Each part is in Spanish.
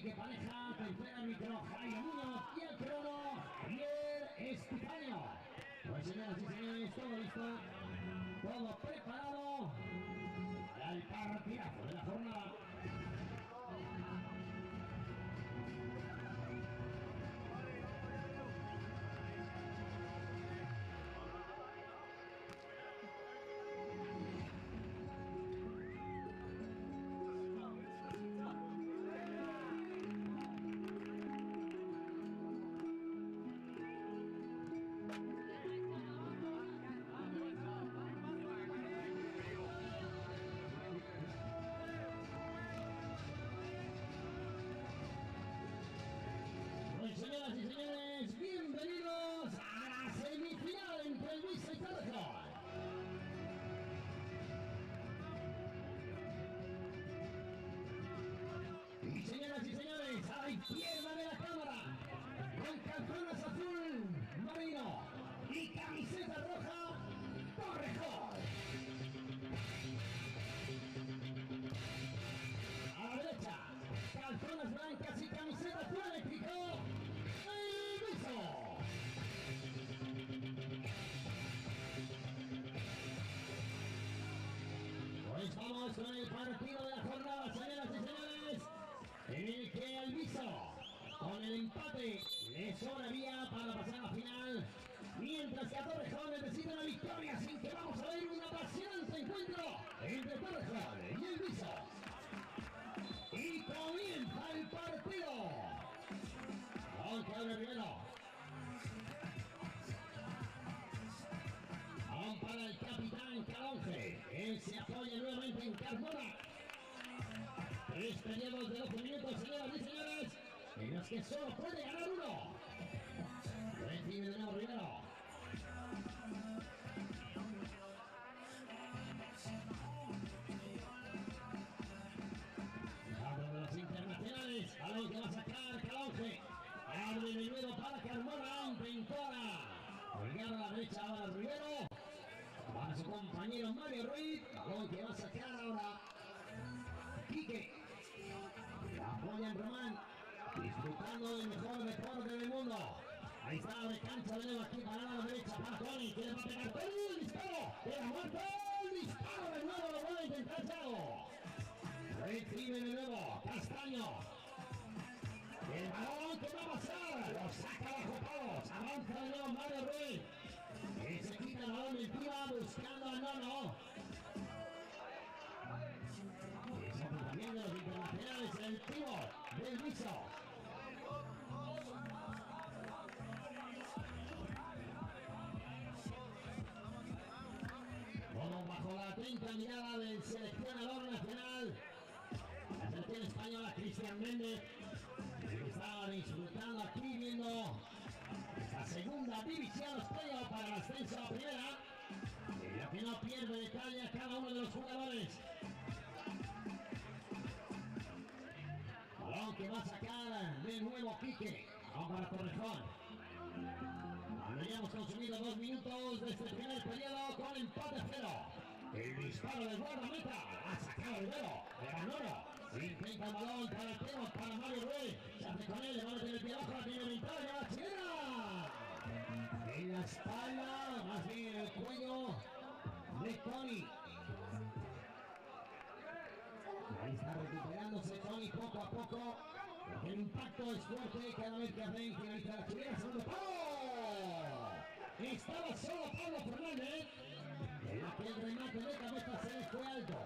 que pareja, tercer árbitro Jaime Muñoz y el crono Javier Estipaño. Pues señoras y señores, todo listo, todo preparado para el partidazo de la jornada. Señoras y señores, bienvenidos a la semifinal entre el Luis y Torrejón. Y señoras y señores, a la izquierda de la cámara, con calzones azul marino y camiseta roja, Torrejón. A la derecha, calzones blancas y camiseta azul eléctrico, pues vamos con el partido de la jornada, señoras y señores, en el que el Viso, con el empate, le sobraría para pasar a la final, mientras que a Torrejón necesita una victoria, así que vamos a ver un apasionante encuentro entre Torrejón y el Viso. Y comienza el partido. Con Claudio Rivero. Para el capitán Calonge, él se apoya nuevamente en Carmona. 3 periodos de 12 minutos, señoras y señores, en los que solo puede ganar uno. Recibe de nuevo Rivero. Hablo de los internacionales, a lo que va a sacar Calonge. Abre de nuevo para Carmona, intentona. Colgar a la derecha ahora Rivero. Para su compañero Mario Ruiz, balón que va a sacar ahora Quique. La apoya en Román, disfrutando del mejor deporte del mundo. Ahí está de cancha de nuevo aquí para la derecha para Tony, que le va a pegar todo el disparo. De la muerte, el disparo de nuevo, lo vuelve a intentar Chavo. Recibe de nuevo Castaño. El balón que va a pasar, lo saca bajo palos, avanza de nuevo Mario Ruiz. Y se quita el balón encima buscando a Nono. Es otro también de los internacionales, el tiro del Viso. Como bajo la atenta mirada del seleccionador nacional, la selección española Cristian Méndez, que estaba disfrutando aquí viendo la segunda división española para el ascenso a la primera, en la que no pierde detalle a cada uno de los jugadores. Balón que va a sacar de nuevo Quique. Vamos para Torrejón. Habríamos consumido 2 minutos de este primer periodo con empate 0. El disparo del guardameta. Ha sacado Rivero. Le ganó. Intenta el balón para el Temo, para Mario Ruiz. Se hace con él, le va a meter el pie abajo, la tiene orientada, ya la chilena. En la espalda, más bien en el cuello de Tony. Ahí está recuperándose Tony poco a poco. Porque el impacto es fuerte cada vez que hacen finaliza la chilena. Segundo palo. Estaba solo Pablo Fernández. En la que el remate de cabeza se le fue alto.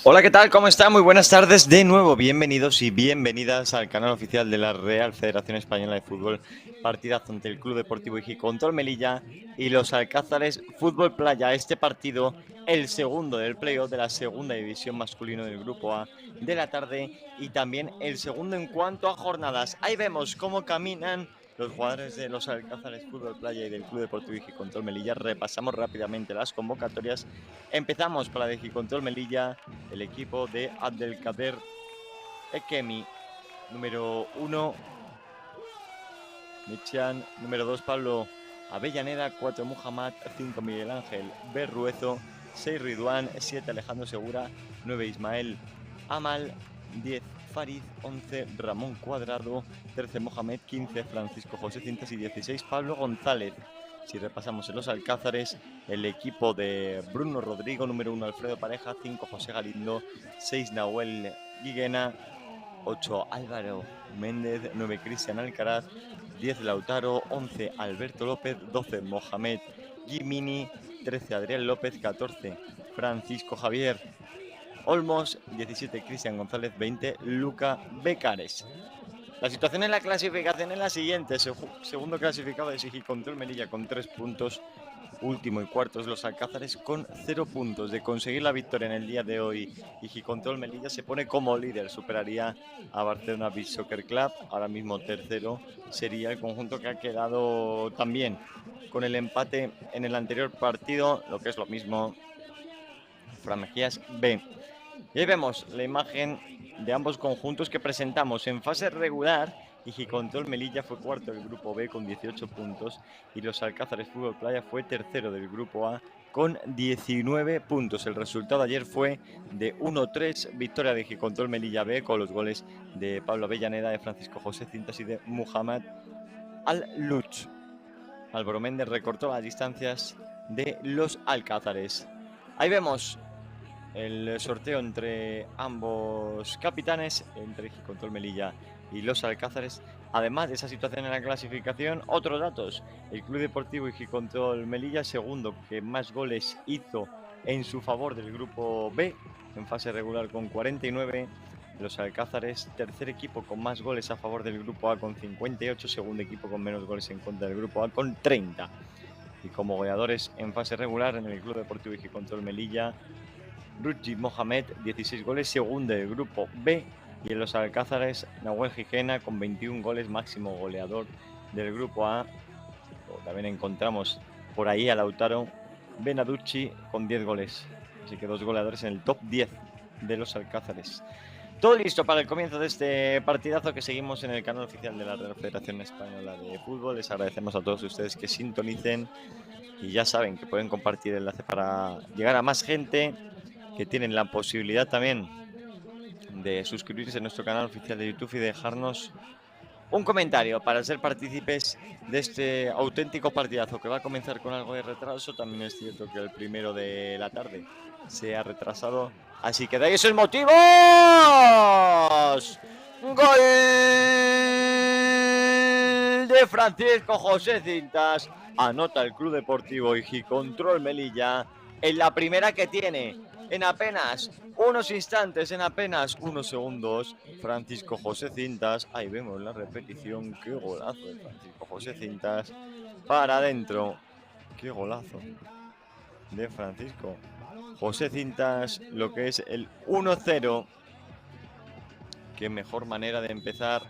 Hola, ¿qué tal? ¿Cómo están? Muy buenas tardes de nuevo. Bienvenidos y bienvenidas al canal oficial de la Real Federación Española de Fútbol. Partidazo ante el Club Deportivo Iji contra el Melilla y los Alcázares Fútbol Playa. Este partido, el segundo del playoff de la segunda división masculino del Grupo A, de la tarde y también el segundo en cuanto a jornadas. Ahí vemos cómo caminan los jugadores de los Alcázares Fútbol Playa y del Club Deportivo Gicontrol Melilla. Repasamos rápidamente las convocatorias. Empezamos con la de Gicontrol Melilla, el equipo de Abdelkader Ekemi, número 1, Michian, número 2, Pablo Avellaneda, 4, Muhammad, 5, Miguel Ángel Berruezo, 6, Ridwan, 7, Alejandro Segura, 9, Ismael Amal, 10, Farid, 11, Ramón Cuadrado, 13, Mohamed, 15, Francisco José Cintas y 16, Pablo González. Si repasamos en los Alcázares, el equipo de Bruno Rodrigo, número 1, Alfredo Pareja, 5, José Galindo, 6, Nahuel Guiguena, 8, Álvaro Méndez, 9, Cristian Alcaraz, 10, Lautaro, 11, Alberto López, 12, Mohamed Gimini, 13, Adrián López, 14, Francisco Javier Olmos, 17, Cristian González, 20, Luca Becares. La situación en la clasificación es la siguiente. Segundo clasificado es Gicontrol Melilla con 3 puntos. Último y cuarto es los Alcázares con 0 puntos. De conseguir la victoria en el día de hoy, Gicontrol Melilla se pone como líder. Superaría a Barcelona Beach Soccer Club. Ahora mismo tercero sería el conjunto que ha quedado también con el empate en el anterior partido, lo que es lo mismo, Fran Mejías B. Y ahí vemos la imagen de ambos conjuntos que presentamos en fase regular. Gicontrol Melilla fue cuarto del grupo B con 18 puntos y los Alcázares Fútbol Playa fue tercero del grupo A con 19 puntos. El resultado ayer fue de 1-3, victoria de Gicontrol Melilla B con los goles de Pablo Avellaneda, de Francisco José Cintas y de Muhammad Al-Luch. Álvaro Méndez recortó las distancias de los Alcázares. Ahí vemos el sorteo entre ambos capitanes, entre Gicontrol Melilla y los Alcázares. Además de esa situación en la clasificación, otros datos. El Club Deportivo Gicontrol Melilla, segundo que más goles hizo en su favor del grupo B, en fase regular con 49. Los Alcázares, tercer equipo con más goles a favor del grupo A con 58, segundo equipo con menos goles en contra del grupo A con 30. Y como goleadores en fase regular en el Club Deportivo Gicontrol Melilla, Ruchi Mohamed, 16 goles, segundo del grupo B. Y en los Alcázares, Nahuel Gijena con 21 goles, máximo goleador del grupo A. También encontramos por ahí a Lautaro Benaducci con 10 goles. Así que 2 goleadores en el top 10 de los Alcázares. Todo listo para el comienzo de este partidazo que seguimos en el canal oficial de la Real Federación Española de Fútbol. Les agradecemos a todos ustedes que sintonicen y ya saben que pueden compartir el enlace para llegar a más gente, que tienen la posibilidad también de suscribirse a nuestro canal oficial de YouTube y dejarnos un comentario para ser partícipes de este auténtico partidazo que va a comenzar con algo de retraso. También es cierto que el primero de la tarde se ha retrasado, así que de ahí es el motivo. ¡Gol de Francisco José Cintas! Anota el Club Deportivo Gicontrol Melilla en la primera que tiene. En apenas unos instantes, en apenas unos segundos, Francisco José Cintas. Ahí vemos la repetición. Qué golazo de Francisco José Cintas. Para adentro. Qué golazo de Francisco José Cintas. Lo que es el 1-0. Qué mejor manera de empezar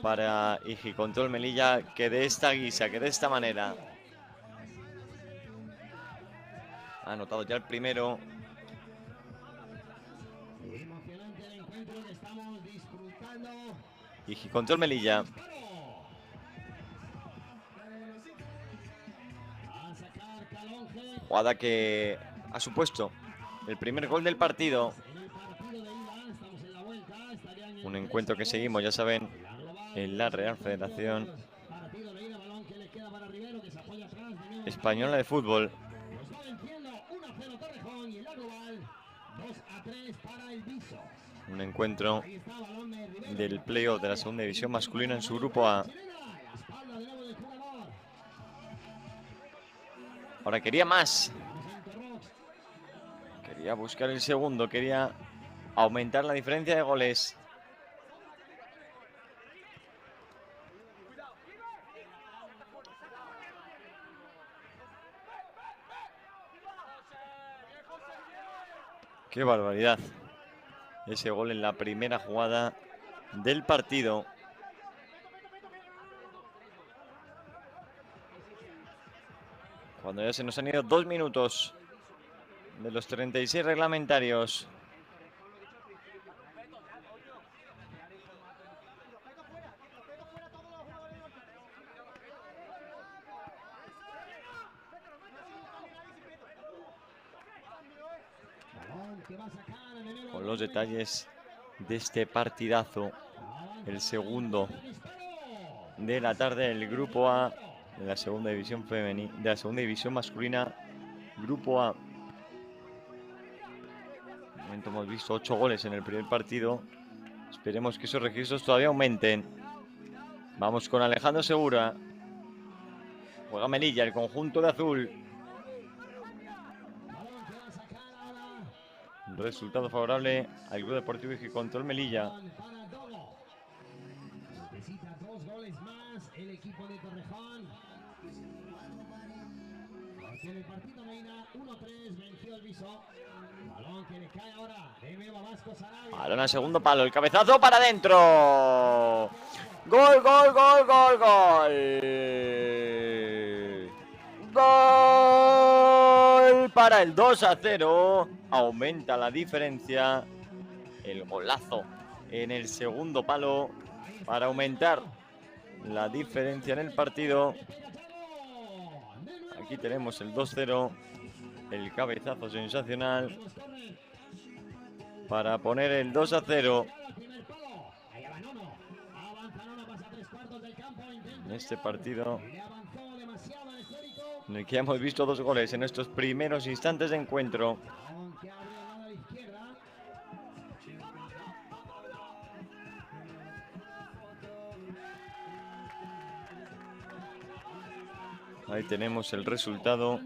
para Gicontrol Melilla que de esta guisa, que de esta manera. Ha anotado ya el primero. Y Gicontrol Melilla jugada que ha supuesto el primer gol del partido. Un encuentro que seguimos, ya saben, en la Real Federación Española de Fútbol. Un encuentro del playoff de la segunda división masculina en su grupo A. Ahora quería más. Quería buscar el segundo, quería aumentar la diferencia de goles. ¡Qué barbaridad! ese gol en la primera jugada del partido. Cuando ya se nos han ido 2 minutos de los 36 reglamentarios. Con los detalles de este partidazo, el segundo de la tarde del Grupo A de la segunda división femenina, de la segunda división masculina, Grupo A. De momento hemos visto 8 goles en el primer partido. Esperemos que esos registros todavía aumenten. Vamos con Alejandro Segura. Juega Melilla, el conjunto de azul. Un resultado favorable al Club Deportivo Hijicontrol Melilla. Necesita 2 goles más el equipo de Torrejón. Porque en el partido Reina 1-3 venció el Viso. Balón que le cae ahora de nuevo a Vasco Sarabia. Balón al segundo palo, el cabezazo para adentro. Gol, gol, gol, gol, gol. Gol para el 2-0. Aumenta la diferencia. El golazo en el segundo palo para aumentar la diferencia en el partido. Aquí tenemos el 2-0. El cabezazo sensacional para poner el 2-0. En este partido en el que hemos visto 2 goles en estos primeros instantes de encuentro. Ahí tenemos el resultado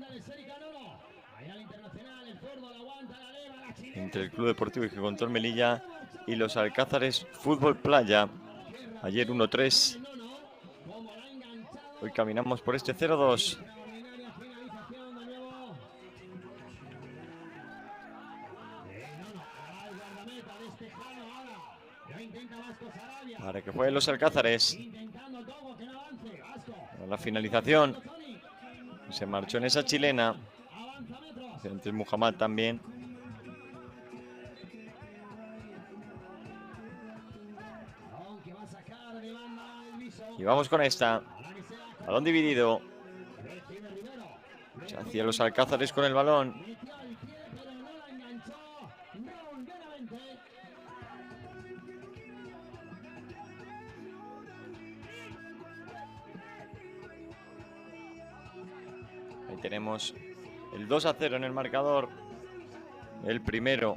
entre el Club Deportivo Hijicontrol Melilla y los Alcázares Fútbol Playa. Ayer 1-3. Hoy caminamos por este 0-2. Para que jueguen los Alcázares. A la finalización. Se marchó en esa chilena. Antes Muhammad también. Y vamos con esta. Balón dividido. Se hacía los Alcázares con el balón. Ahí tenemos el 2-0 en el marcador. El primero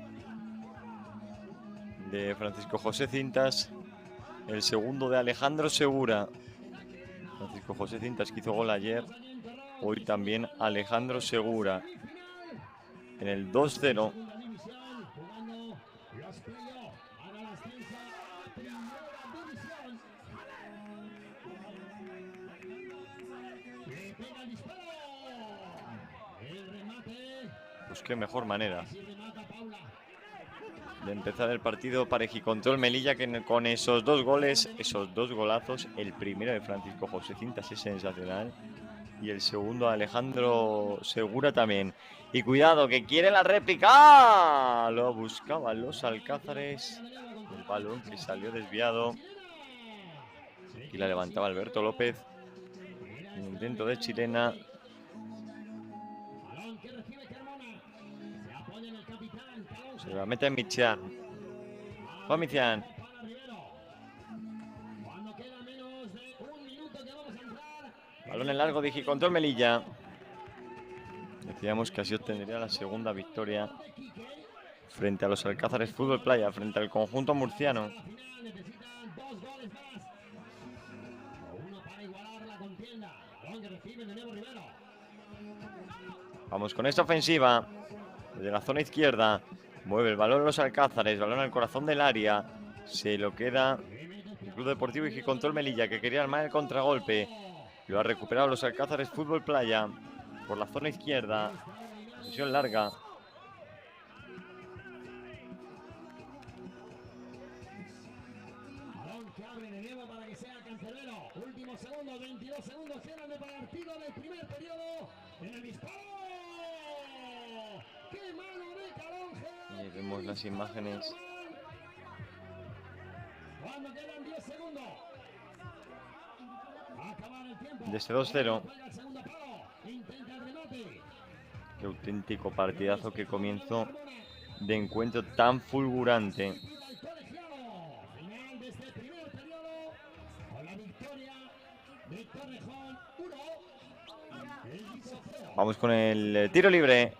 de Francisco José Cintas. El segundo de Alejandro Segura. Francisco José Cintas, que hizo gol ayer. Hoy también Alejandro Segura. En el 2-0. Pues qué mejor manera de empezar el partido para Hijicontrol Melilla, que con esos 2 goles, esos 2 golazos. El primero de Francisco José Cintas es sensacional y el segundo de Alejandro Segura también. Y cuidado, que quiere la réplica. Lo buscaban los Alcázares. El balón que salió desviado. Y la levantaba Alberto López. Un intento de chilena. Se la mete en Michian. Juan Michian. Balón en largo de Hijicontrol Melilla. Decíamos que así obtendría la segunda victoria frente a los Alcázares Fútbol Playa, frente al conjunto murciano. Vamos con esta ofensiva. Desde la zona izquierda. Mueve el balón los Alcázares. Balón al corazón del área. Se lo queda el Club Deportivo Hijicontrol Melilla, que quería armar el contragolpe. Lo ha recuperado los Alcázares Fútbol Playa. Por la zona izquierda. Posesión larga. abre de nuevo para que sea Cancerbero. Último segundo, 22 segundos quedan de partido del primer periodo. En el disparo. ¡Qué mano de Calonge! Y vemos las imágenes. Cuando quedan 10 segundos. Acabar el tiempo. De este 2-0. Intenta el remate. Qué auténtico partidazo, que comienzo de encuentro tan fulgurante. Final de este primer periodo con la victoria de Torrejón 1. Vamos con el tiro libre.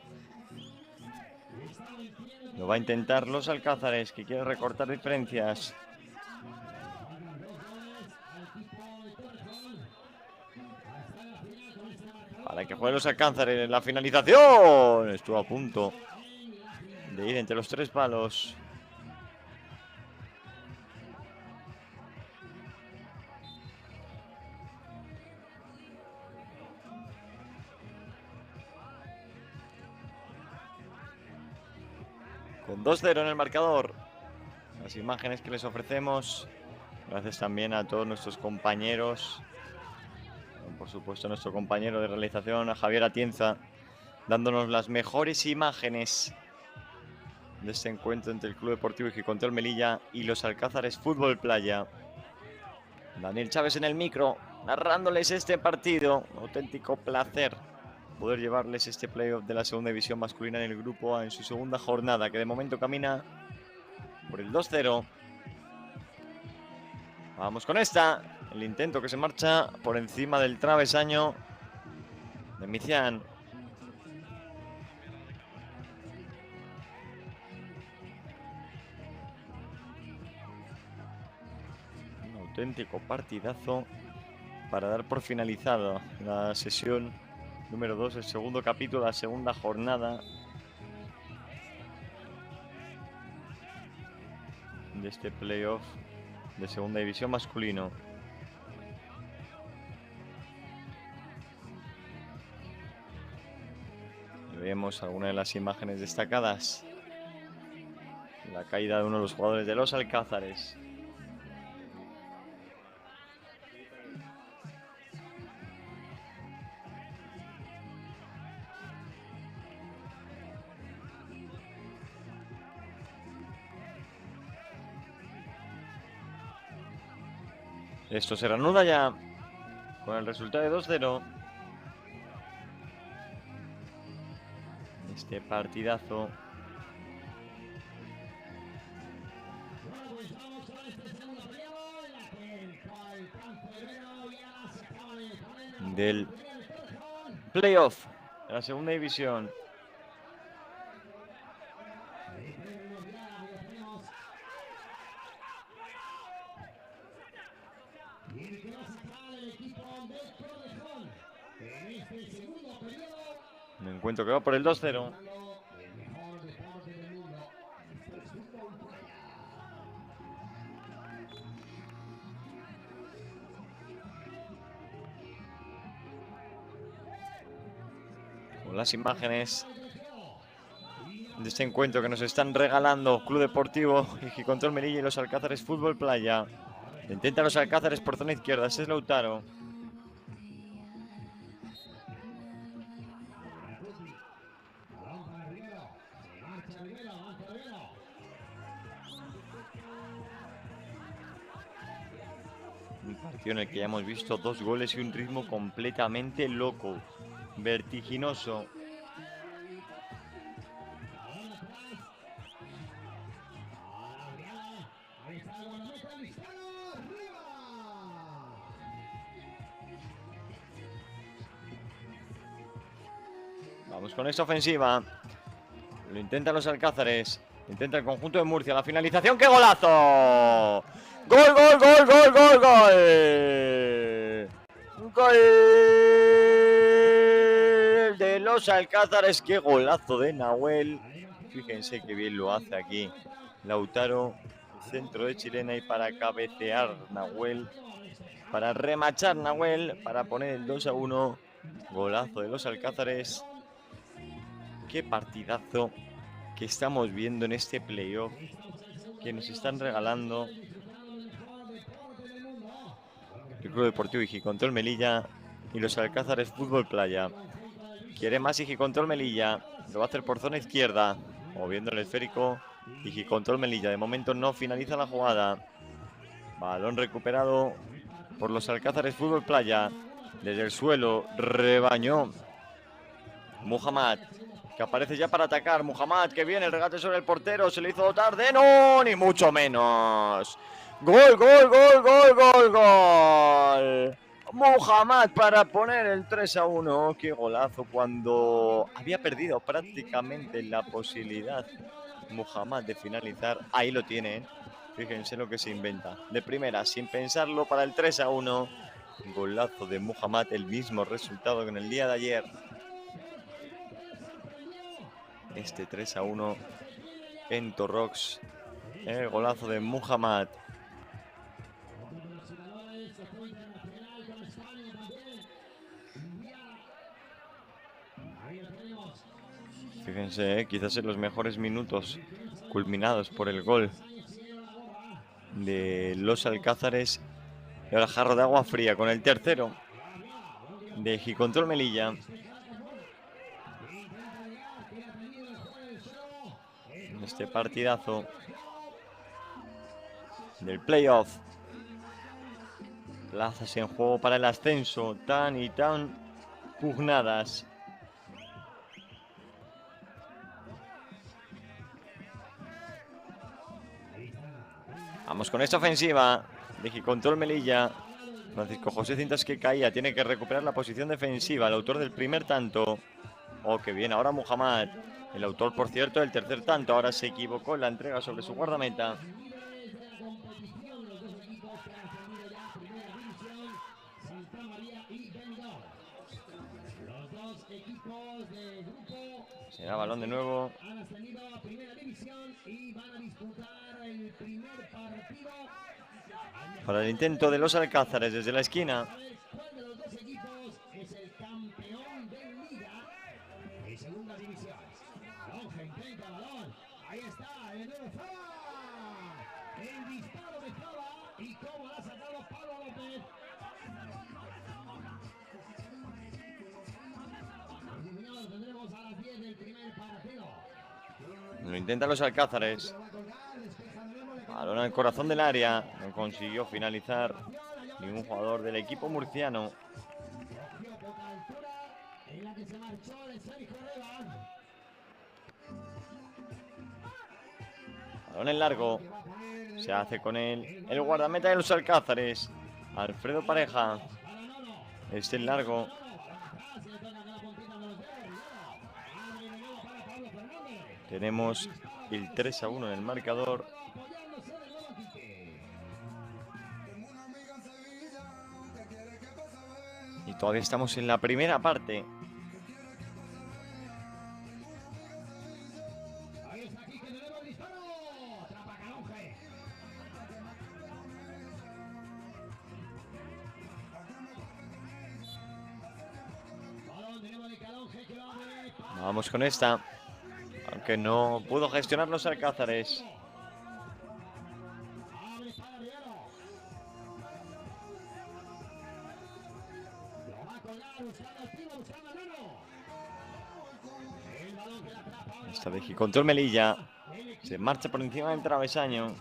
Lo va a intentar los Alcázares, que quiere recortar diferencias. Para que jueguen los Alcázares en la finalización. Estuvo a punto de ir entre los tres palos. Con 2-0 en el marcador. Las imágenes que les ofrecemos, gracias también a todos nuestros compañeros. Por supuesto, nuestro compañero de realización, a Javier Atienza, dándonos las mejores imágenes de este encuentro entre el Club Deportivo Gicontel Melilla y los Alcázares Fútbol Playa. Daniel Chávez en el micro, narrándoles este partido. Un auténtico placer poder llevarles este playoff de la segunda división masculina en el Grupo A en su segunda jornada, que de momento camina por el 2-0. Vamos con esta. El intento que se marcha por encima del travesaño de Micián. Un auténtico partidazo para dar por finalizado la sesión número 2, el segundo capítulo, la segunda jornada de este playoff de segunda división masculino. Y vemos algunas de las imágenes destacadas. La caída de uno de los jugadores de los Alcázares. Esto se reanuda ya con el resultado de 2-0. Este partidazo. Del playoff de la segunda división. Me encuentro que va por el 2-0. Con las imágenes de este encuentro que nos están regalando Club Deportivo Gicontel Melilla y los Alcázares Fútbol Playa. Intenta los Alcázares por zona izquierda. Ese es Lautaro. Un partido en el que ya hemos visto 2 goles y un ritmo completamente loco, vertiginoso. Vamos con esta ofensiva. Lo intentan los Alcázares. Intenta el conjunto de Murcia. La finalización. ¡Qué golazo! ¡Gol, gol, gol, gol, gol, gol! ¡Gol de los Alcázares! ¡Qué golazo de Nahuel! Fíjense qué bien lo hace aquí Lautaro. Centro de chilena y para cabecear Nahuel. Para remachar Nahuel. Para poner el 2-1. Golazo de los Alcázares. Qué partidazo que estamos viendo en este playoff, que nos están regalando el Club Deportivo Hijicontrol Melilla y los Alcázares Fútbol Playa. Quiere más Hijicontrol Melilla, lo va a hacer por zona izquierda, moviendo el esférico. Hijicontrol Melilla, de momento no finaliza la jugada. Balón recuperado por los Alcázares Fútbol Playa. Desde el suelo, rebañó Muhammad, que aparece ya para atacar. Muhammad, que viene el regate sobre el portero. Se le hizo tarde. No, ni mucho menos. Gol, gol, gol, gol, gol, gol. Muhammad para poner el 3-1. Qué golazo, cuando había perdido prácticamente la posibilidad Muhammad de finalizar. Ahí lo tienen. Fíjense lo que se inventa. De primera, sin pensarlo, para el 3-1. Golazo de Muhammad, el mismo resultado que en el día de ayer. Este 3-1 en Torrox. El golazo de Muhammad. Fíjense, quizás en los mejores minutos, culminados por el gol de los Alcázares. Y ahora jarro de agua fría con el tercero de Hijicontrol Melilla. En este partidazo del playoff. Plazas en juego para el ascenso, tan y tan pugnadas. Vamos con esta ofensiva de Hijicontrol Melilla. Francisco José Cintas, que caía, tiene que recuperar la posición defensiva, el autor del primer tanto. Oh, qué bien, ahora Muhammad, el autor, por cierto, del tercer tanto. Ahora se equivocó en la entrega sobre su guardameta. Será balón de nuevo. Para el intento de los Alcázares desde la esquina. Lo intentan los Alcázares. Balón al corazón del área. No consiguió finalizar ningún jugador del equipo murciano. Balón en largo. Se hace con él el guardameta de los Alcázares, Alfredo Pareja. Este en largo. Tenemos el 3-1 en el marcador. Y todavía estamos en la primera parte. Vamos con esta. Aunque no pudo gestionar los Alcázares. Esta de Hijicontrol Melilla. Se marcha por encima del travesaño.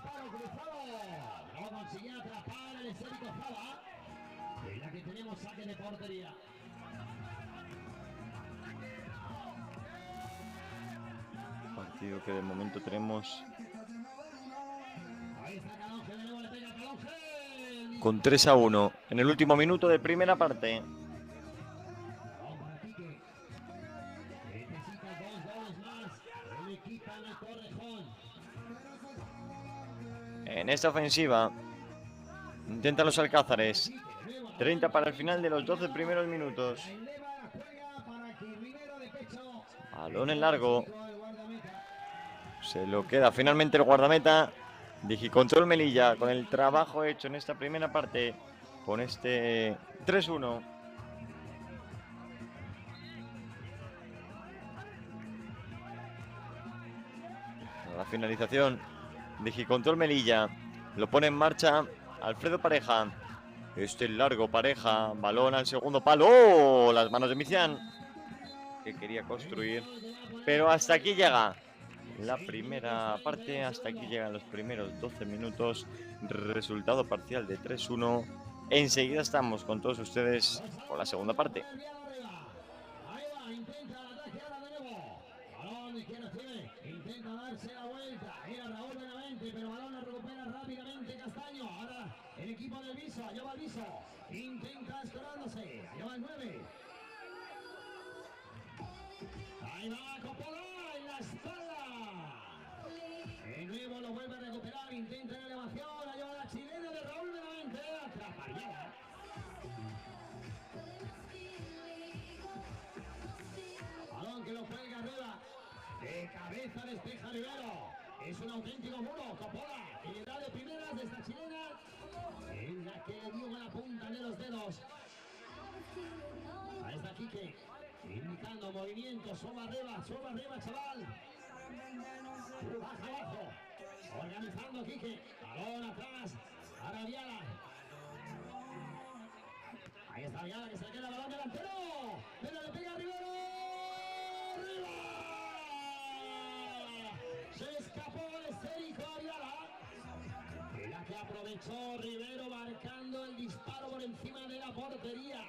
Partido que de momento tenemos con 3-1 en el último minuto de primera parte. En esta ofensiva intentan los Alcázares. 30 para el final de los 12 primeros minutos. Balón en largo. Se lo queda finalmente el guardameta de Hijicontrol Melilla, con el trabajo hecho en esta primera parte, con este 3-1. La finalización de Hijicontrol Melilla. Lo pone en marcha Alfredo Pareja. Este largo pareja, balón al segundo palo. ¡Oh! Las manos de Micián, que quería construir. Pero hasta aquí llega la primera parte, hasta aquí llegan los primeros 12 minutos. Resultado parcial de 3-1. Enseguida estamos con todos ustedes con la segunda parte. Ahí va, intenta el ataque ahora de nuevo. Balón de izquierda tiene, intenta darse la vuelta. Era Raúl Benavente, pero balón lo recupera rápidamente Castaño. Ahora el equipo del Viso, allá va el Viso. Intenta escorándose, allá va el 9. Ahí va Coppola en la espalda. El nuevo lo vuelve a recuperar, intenta la elevación. Allá va la chilena de Raúl Benavente. Atrapallada. Balón que lo cuelga arriba. De cabeza despeja Rivero. Es un auténtico muro. Coppola, que le da de primeras de esta chilena. En la que le dio con la punta de los dedos. Ahí está Quique. Indicando movimiento. Suba arriba, chaval. Baja abajo. Organizando Quique. Balón atrás. Ahora Viala. Ahí está Viala que se queda el balón delantero. Pero le pega a Rivero. Se escapó el esférico a Viala. En la que aprovechó Rivero marcando el disparo por encima de la portería.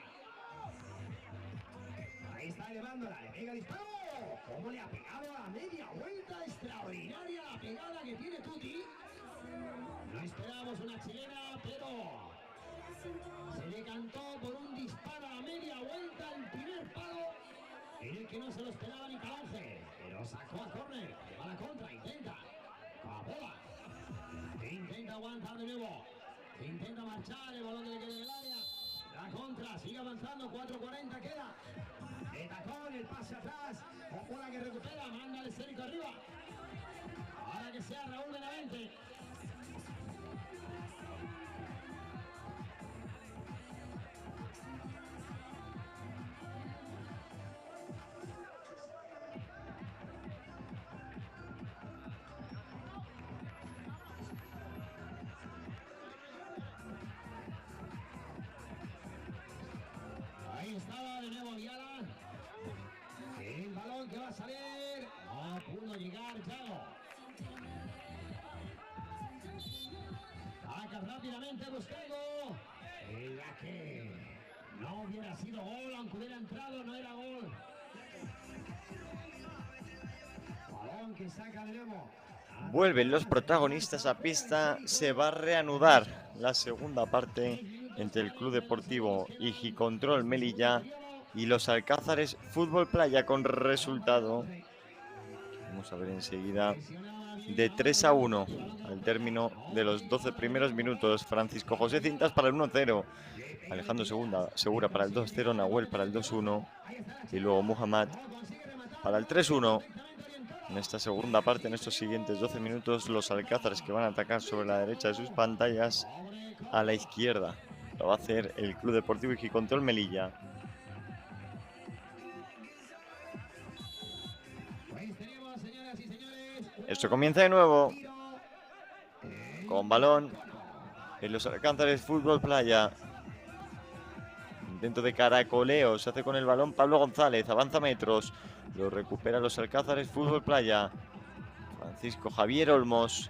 Ahí está elevándola, le pega el disparo. ¿Cómo le ha pegado a la media vuelta? Extraordinaria la pegada que tiene Tuti. No esperábamos una chilena, pero se decantó por un disparo a la media vuelta al primer palo, en el que no se lo esperaba ni Calonge, pero sacó a córner, va a la contra, intenta, Coppola, intenta aguantar de nuevo, intenta marchar, el balón que le queda en el área, la contra, sigue avanzando, 4:40 queda, de tacón, el pase atrás, Coppola que recupera, manda el esférico arriba, ahora que sea Raúl Benavente. Ahí estaba de nuevo Viala. El balón que va a salir. No pudo llegar Yago. Saca rápidamente buscando. En la que no hubiera sido gol, aunque hubiera entrado, no era gol. Balón que saca de nuevo. Vuelven los protagonistas a pista. Se va a reanudar la segunda parte entre el Club Deportivo Igicontrol Melilla y los Alcázares Fútbol Playa, con resultado, vamos a ver enseguida, de 3-1 al término de los 12 primeros minutos. Francisco José Cintas para el 1-0, Alejandro Segura para el 2-0, Nahuel para el 2-1 y luego Muhammad para el 3-1. En esta segunda parte, en estos siguientes 12 minutos, los Alcázares que van a atacar sobre la derecha de sus pantallas, a la izquierda lo va a hacer el Club Deportivo Igicontrol Melilla. Esto comienza de nuevo con balón en los Alcázares Fútbol Playa. Intento de caracoleo, se hace con el balón Pablo González, avanza metros, lo recupera los Alcázares Fútbol Playa. Francisco Javier Olmos,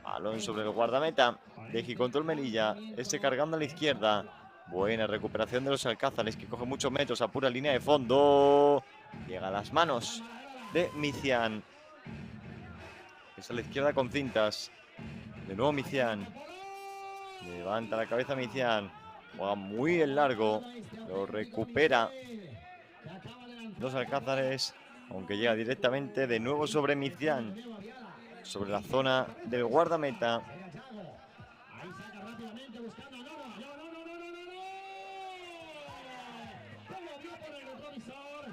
balón sobre el guardameta de Igicontrol Melilla, este cargando a la izquierda. Buena recuperación de los Alcázares, que coge muchos metros a pura línea de fondo. Llega a las manos de Micián. Es a la izquierda con Cintas. De nuevo Micián. Levanta la cabeza Micián. Juega muy en largo. Lo recupera los Alcázares, aunque llega directamente de nuevo sobre Micián, sobre la zona del guardameta. Ahí saca rápidamente buscando a Noro. Lo vio por el retrovisor.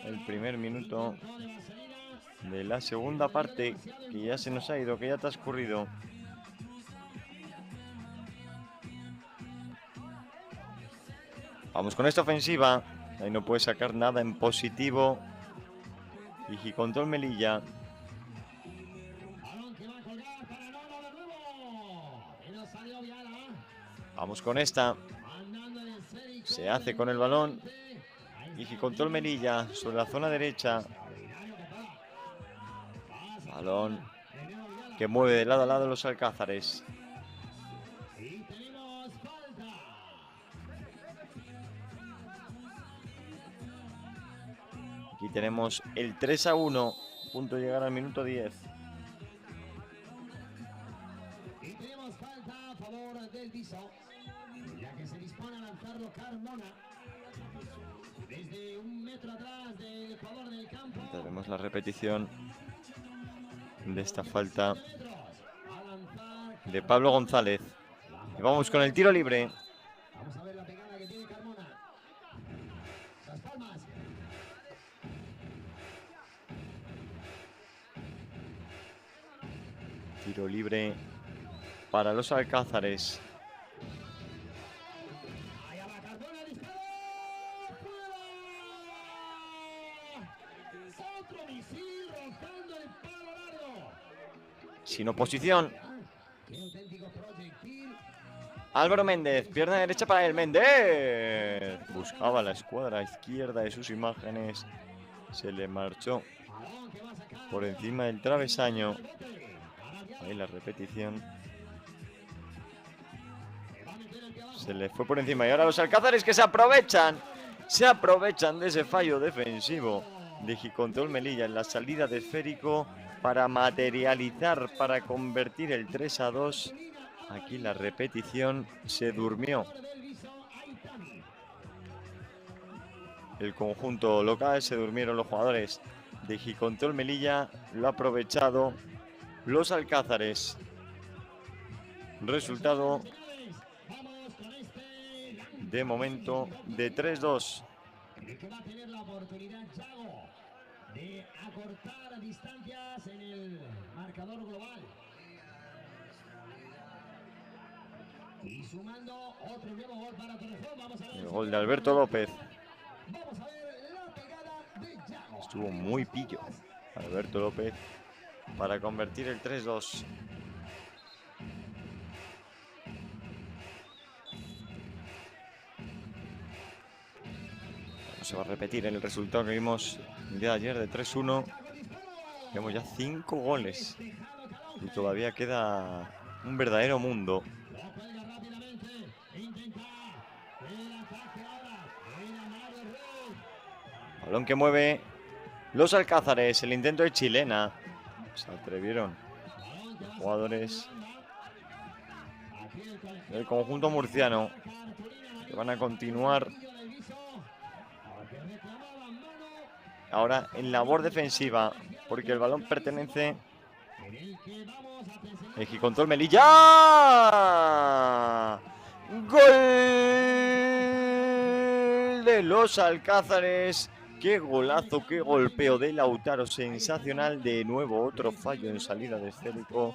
El primer minuto de la segunda parte, que ya se nos ha ido, que ya ha transcurrido. Vamos con esta ofensiva. Ahí no puede sacar nada en positivo Igicontrol Melilla. Balón que va a colgar para Noro de nuevo. Pero salió Viala. Vamos con esta. Se hace con el balón. Hijicontrol Melilla sobre la zona derecha. Balón que mueve de lado a lado los alcázares. Aquí tenemos el 3-1. Punto de llegar al minuto 10. Y tenemos falta a favor del Viso, ya que se dispone a lanzarlo Carmona. Desde 1 metro atrás del jugador del campo. Tenemos la repetición de esta falta de Pablo González. Y vamos con el tiro libre. Vamos a ver la pegada que tiene Carmona. Las palmas. Tiro libre para los alcázares. Allá va Carmona, disparo. ¡Fuera! Otro misil rozando el palo largo. Sin oposición. ¡Qué auténtico proyectil! Álvaro Méndez, pierna derecha para el Méndez. Buscaba la escuadra izquierda de sus imágenes. Se le marchó por encima del travesaño. Ahí la repetición. Se le fue por encima. Y ahora los alcázares que se aprovechan de ese fallo defensivo de Hijicontrol Melilla en la salida de esférico para materializar, para convertir el 3-2. Aquí la repetición se durmió. El conjunto local, se durmieron los jugadores de Hijicontrol Melilla. Lo ha aprovechado los alcázares. Resultado de momento de 3-2. Que va a tener la oportunidad Yago de acortar distancias en el marcador global. Y sumando otro nuevo gol para Torrejón. Vamos a ver El gol de Alberto López. Vamos a ver la pegada de Yago. Estuvo muy pillo Alberto López para convertir el 3-2. Se va a repetir el resultado que vimos el día de ayer de 3-1. Tenemos ya 5 goles y todavía queda un verdadero mundo. Balón que mueve los alcázares. El intento de chilena. Se atrevieron los jugadores del conjunto murciano, que van a continuar ahora en labor defensiva, porque el balón pertenece a Hijicontrol Melilla. ¡Gol de los alcázares! ¡Qué golazo, qué golpeo de Lautaro! Sensacional. De nuevo otro fallo en salida de esférico.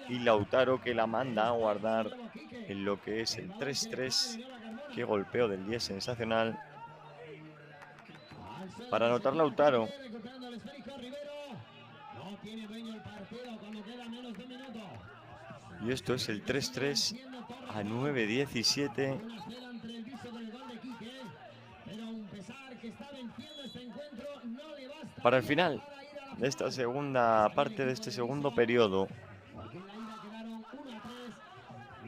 Y Lautaro que la manda a guardar en lo que es el 3-3. ¡Qué golpeo del 10! Sensacional. Para anotar Lautaro. Y esto es el 3-3 a 9-17. Para el final de esta segunda parte, de este segundo periodo.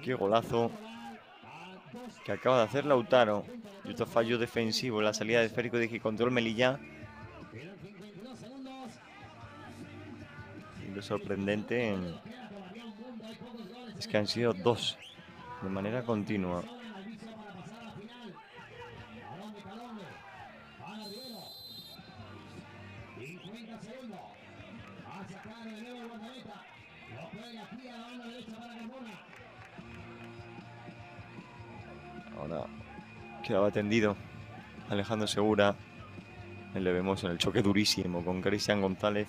Qué golazo que acaba de hacer Lautaro. Y otro fallo defensivo en la salida de esférico de Hijicontrol Melilla. Y lo sorprendente es que han sido 2 de manera continua. Ahora quedaba tendido Alejandro Segura. Le vemos en el choque durísimo con Cristian González.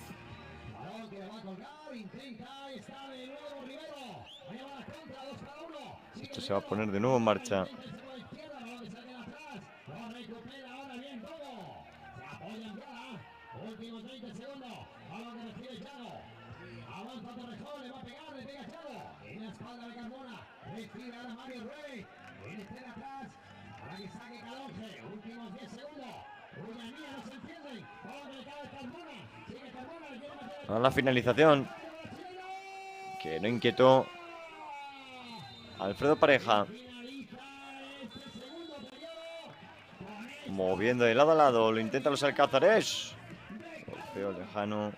Esto se va a poner de nuevo en marcha. Últimos 30 segundos. Balón que recibe Yago. Avanza Torrejón, le va a pegar, le pega Yago. En la espalda de Carmona. Respira ahora Mario Ruiz. Viene Esther atrás. Para que saque Calonge. Últimos 10 segundos. Uy, mía, no se entienden. Todo que le cabe Carmona. Sigue Carmona. Le quiere meter. Ahora la finalización. Que no inquietó Alfredo Pareja. Moviendo de lado a lado. Lo intentan los alcázares. Golpeo lejano.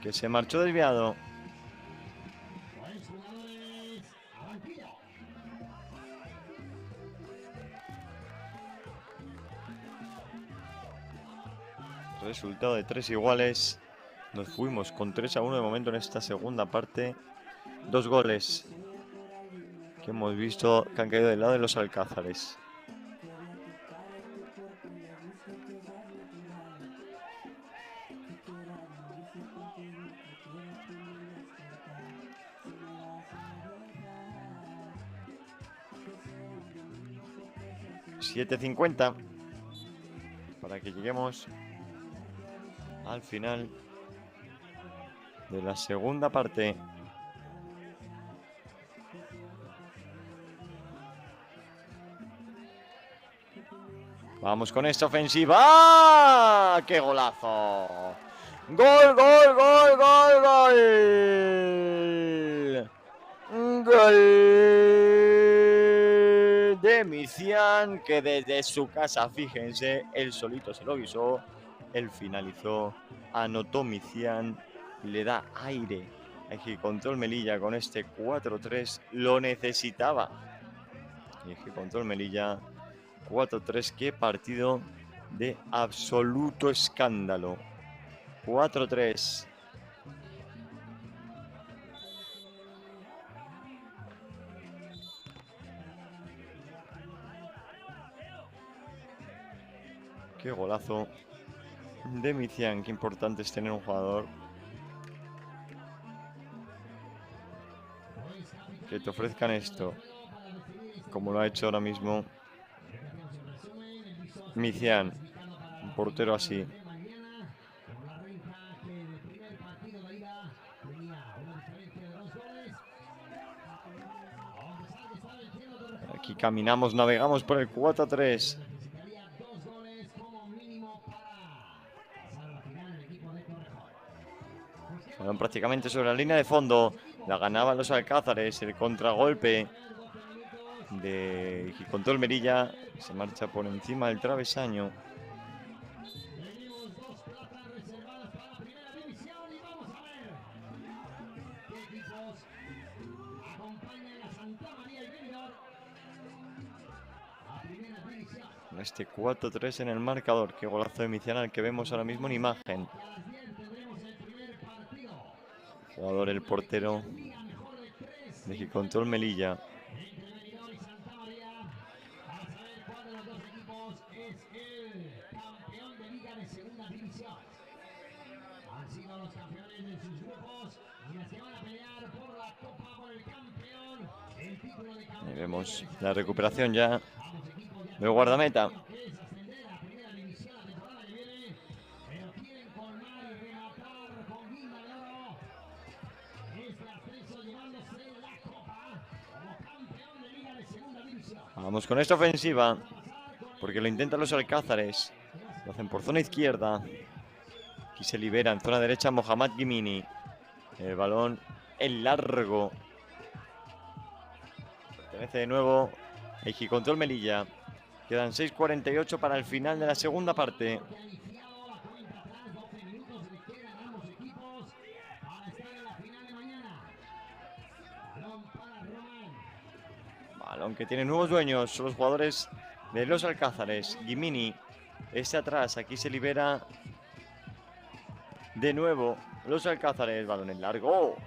Que se marchó desviado. Resultado de 3 iguales. Nos fuimos con 3-1 de momento en esta segunda parte. 2 goles que hemos visto que han caído del lado de los alcázares. $7.50 para que lleguemos al final de la segunda parte. Vamos con esta ofensiva. ¡Ah! ¡Qué golazo! ¡Gol, gol, gol, gol, gol! ¡Gol de Micián! Que desde su casa, fíjense, él solito se lo visó. Él finalizó, anotó Micián, le da aire a Gicontrol Melilla con este 4-3. Lo necesitaba. Y Gicontrol Melilla 4-3, qué partido de absoluto escándalo. 4-3. Qué golazo de Micián. Qué importante es tener un jugador que te ofrezcan esto, como lo ha hecho ahora mismo Micián, un portero así. Aquí caminamos, navegamos por el 4-3. Fueron prácticamente sobre la línea de fondo. La ganaban los alcázares. El contragolpe de Gicontrol Melilla se marcha por encima del travesaño. Este 4-3 en el marcador. Qué golazo de Micián al que vemos ahora mismo en imagen. Jugador, el portero de Gicontrol Melilla. Ahí vemos la recuperación ya del guardameta. Vamos con esta ofensiva, porque lo intentan los alcázares. Lo hacen por zona izquierda. Aquí se libera en zona derecha Mohamed Gimini. El balón en largo. Pertenece de nuevo el Gicontrol Melilla. Quedan 6:48 para el final de la segunda parte. Balón que tiene nuevos dueños. Son los jugadores de los alcázares. Gimini. Este atrás. Aquí se libera de nuevo los alcázares. Balón en largo.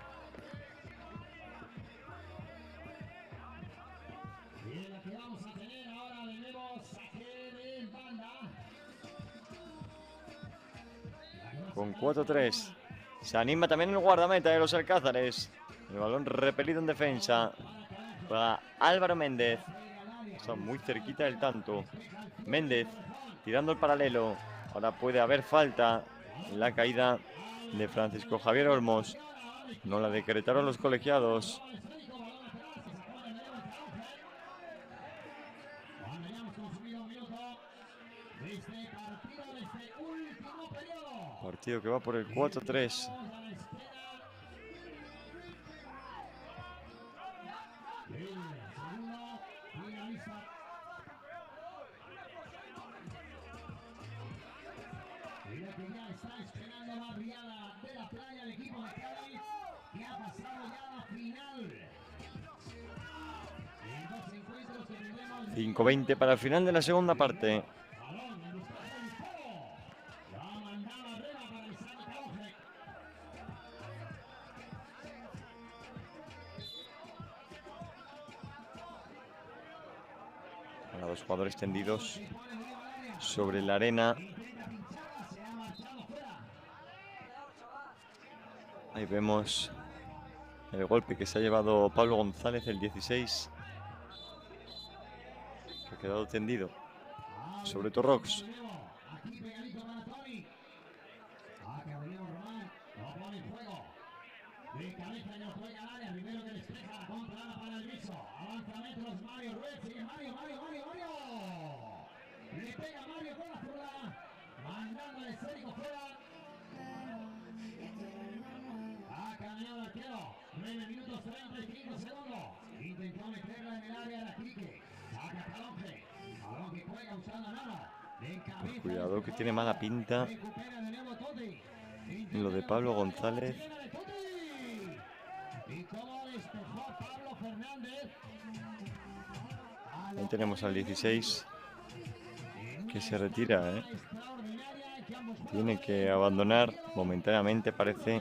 Con 4-3. Se anima también el guardameta de los alcázares. El balón repelido en defensa para Álvaro Méndez. Está muy cerquita del tanto. Méndez tirando el paralelo. Ahora puede haber falta en la caída de Francisco Javier Olmos. No la decretaron los colegiados. Partido que va por el 4-3. De la playa el equipo de Cádiz, que ha pasado ya a la final. 5:20 para el final de la segunda parte. Ahora dos jugadores tendidos sobre la arena. Ahí vemos el golpe que se ha llevado Pablo González, el 16, que ha quedado tendido sobre Torrox. De cabeza y lo juega al área, primero que despeja la contra para el viso. Avanza metros Mario Ruiz, sigue Mario. Le pega Mario con la zurda, mandando al esférico fuera. Ha caminado el arquero, 9 minutos 35 segundos. Intentó meterla en el área de Quique. Saca Calonge, balón que juega usando mano. Pues cuidado que tiene mala pinta en lo de Pablo González. Ahí tenemos al 16 que se retira, Tiene que abandonar momentáneamente, parece.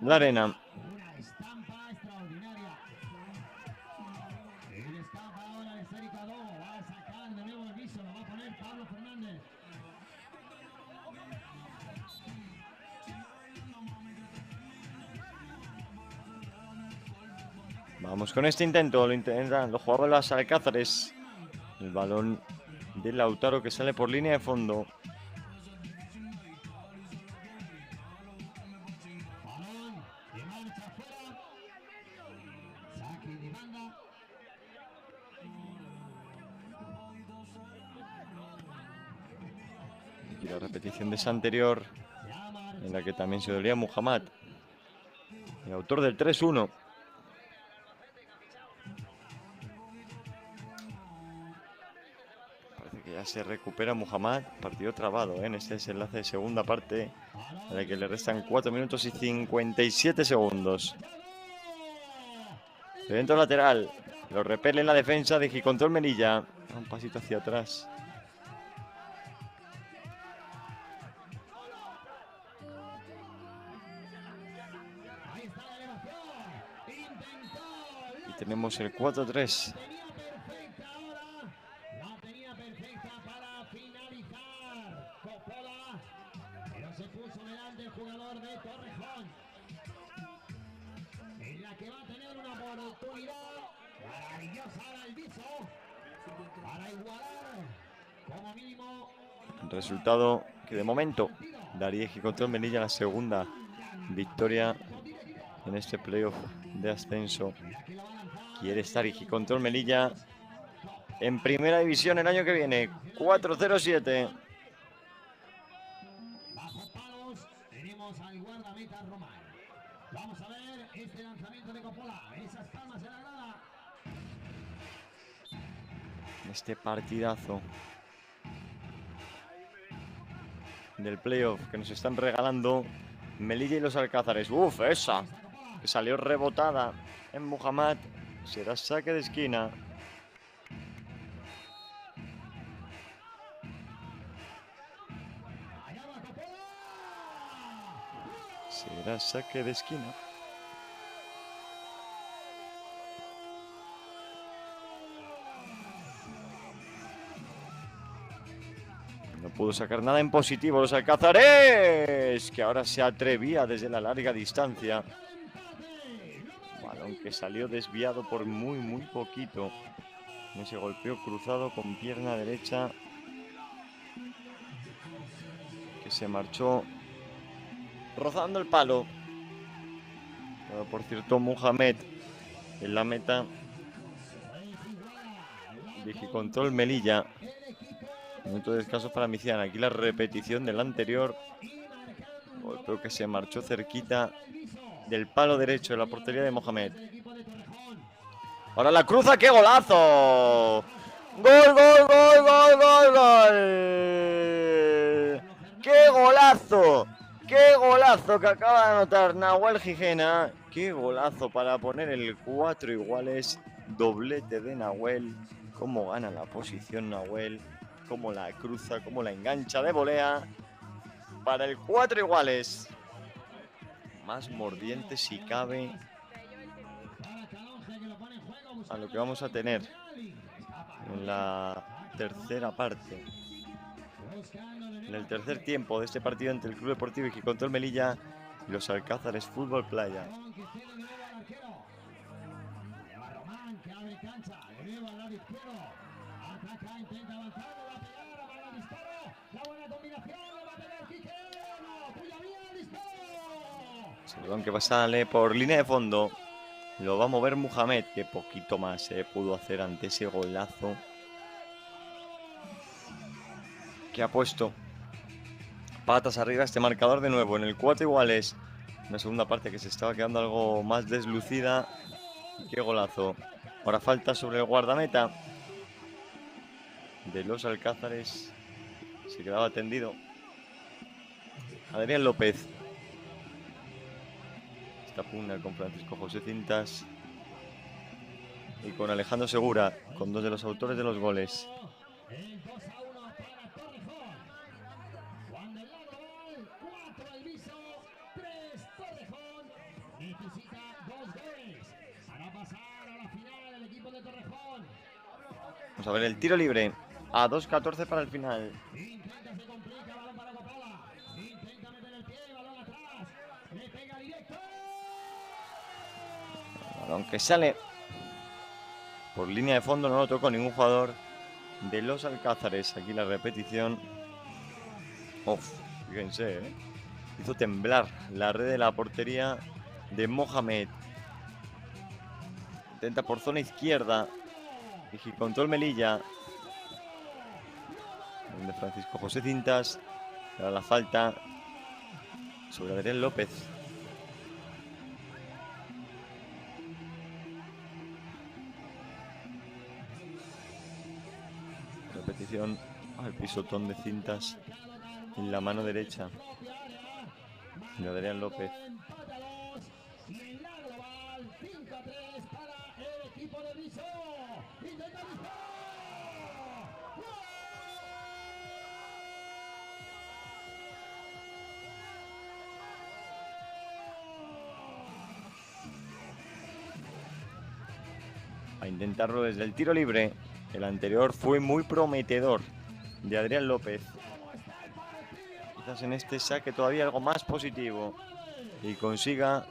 La arena. Vamos con este intento, lo intentan los jugadores de las Alcázares. El balón de Lautaro que sale por línea de fondo. Y la repetición de esa anterior, en la que también se dolía Muhammad, el autor del 3-1. Ya se recupera Muhammad, partido trabado en este desenlace de segunda parte, a la que le restan 4 minutos y 57 segundos. Evento lateral, lo repele en la defensa de Gicontrol Melilla. Un pasito hacia atrás. Y tenemos el 4-3. Resultado que de momento daría Gicontrol Melilla la segunda victoria en este playoff de ascenso. Quiere estar Gicontrol Melilla en primera división el año que viene. 4-0-7. Bajo palos tenemos al guardameta Román. Vamos a ver este lanzamiento de Coppola. Esas palmas en la grada. Este partidazo del playoff que nos están regalando Melilla y los Alcázares. Uf, esa que salió rebotada en Muhammad. Será saque de esquina. Será saque de esquina. No pudo sacar nada en positivo los Alcázares, que ahora se atrevía desde la larga distancia. Balón que salió desviado por muy poquito. En ese golpeo cruzado con pierna derecha que se marchó rozando el palo. Pero, por cierto, Mohamed en la meta. Digicontrol Melilla. Minuto de descanso para Micián. Aquí la repetición del anterior. Golpeo que se marchó cerquita del palo derecho de la portería de Mohamed. Ahora la cruza, ¡qué golazo! ¡Gol, gol, gol, gol, gol, gol! ¡Qué golazo! ¡Qué golazo que acaba de anotar Nahuel Gijena! ¡Qué golazo para poner el 4 iguales! Doblete de Nahuel. Cómo gana la posición Nahuel. Cómo la cruza, cómo la engancha de volea. Para el 4 iguales. Más mordiente si cabe a lo que vamos a tener en la tercera parte. En el tercer tiempo de este partido entre el Club Deportivo Hijicontrol Melilla y los Alcázares Fútbol Playa. Perdón, que sale por línea de fondo. Lo va a mover Mohamed, que poquito más pudo hacer ante ese golazo que ha puesto patas arriba este marcador de nuevo en el 4 iguales. Una segunda parte que se estaba quedando algo más deslucida. Y qué golazo. Ahora falta sobre el guardameta de los Alcázares. Se quedaba tendido Adrián López. Esta pugna con Francisco José Cintas y con Alejandro Segura, con dos de los autores de los goles. Vamos a ver el tiro libre a 2:14 para el final. Balón que sale por línea de fondo, no lo tocó ningún jugador de los Alcázares. Aquí la repetición. Fíjense, hizo temblar la red de la portería de Mohamed. Intenta por zona izquierda. Hijicontrol Melilla. De Francisco José Cintas. Para la falta sobre Adrián López. Repetición al pisotón de Cintas en la mano derecha de Adrián López. A intentarlo desde el tiro libre. El anterior fue muy prometedor de Adrián López. Quizás en este saque todavía algo más positivo y consiga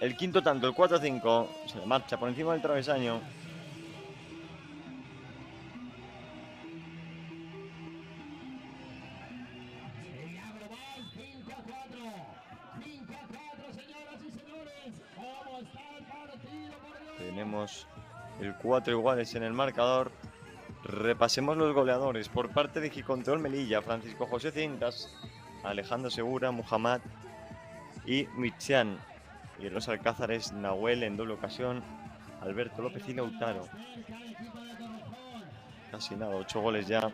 el quinto tanto, el 4-5. Se le marcha por encima del travesaño. Tenemos el 4 iguales en el marcador. Repasemos los goleadores. Por parte de Hijicontrol Melilla, Francisco José Cintas, Alejandro Segura, Mohamed y Michian. Y en los Alcázares, Nahuel en doble ocasión, Alberto López y Lautaro. Casi nada, 8 goles ya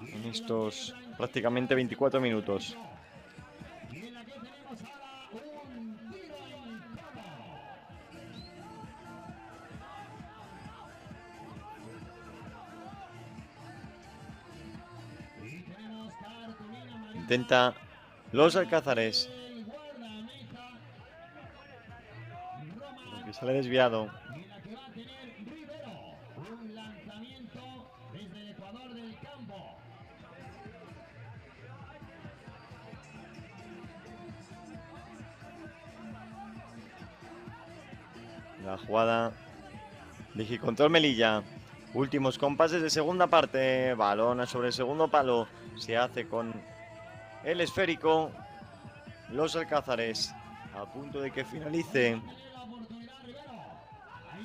en estos prácticamente 24 minutos. Intenta los Alcázares. Que sale desviado. La jugada de Hijicontrol Melilla. Últimos compases de segunda parte. Balón sobre el segundo palo. Se hace con el esférico. Los Alcázares a punto de que finalice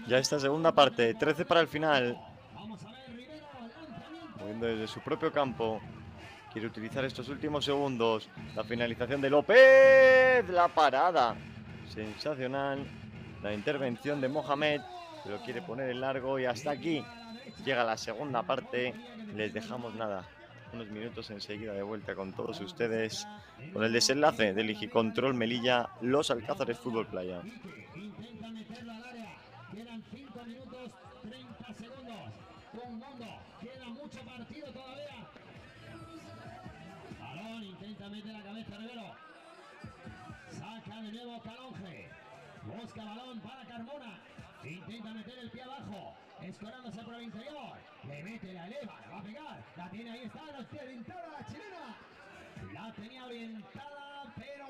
ya esta segunda parte. 13 para el final. Moviendo desde su propio campo. Quiere utilizar estos últimos segundos. La finalización de López. La parada. Sensacional. La intervención de Mohamed. Pero quiere poner en largo y hasta aquí llega la segunda parte. Les dejamos nada. Unos minutos enseguida de vuelta con todos ustedes. Con el desenlace del Igicontrol Melilla. Los Alcázares Fútbol Playa. Intenta meterlo al área. Quedan 5 minutos 30 segundos. Un mundo. Queda mucho partido todavía. Balón, intenta meter la cabeza Rivero. Saca de nuevo Calonge. Busca balón para Carmona. Intenta meter el pie abajo. Escorándose por el interior. Le mete, la eleva, la va a pegar. La tiene, ahí está, la tiene orientada la chilena. La tenía orientada, pero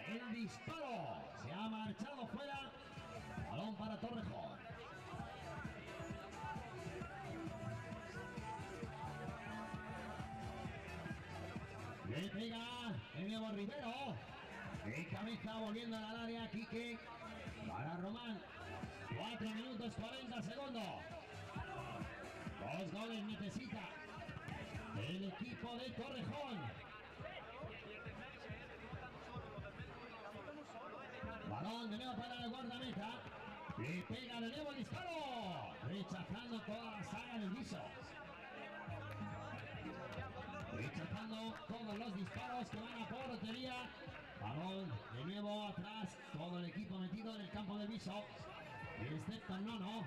el disparo se ha marchado fuera. Balón para Torrejón. Le pega de nuevo Rivero. De cabeza volviendo al área. Quique para Román. 4 minutos 40 segundos. 2 goles necesita el equipo de Torrejón. Balón de nuevo para el guardameta. Le pega de nuevo el disparo. Rechazando toda la saga del Viso. Rechazando todos los disparos que van a portería. Balón de nuevo atrás. Todo el equipo metido en el campo de Viso. Excepto Nono.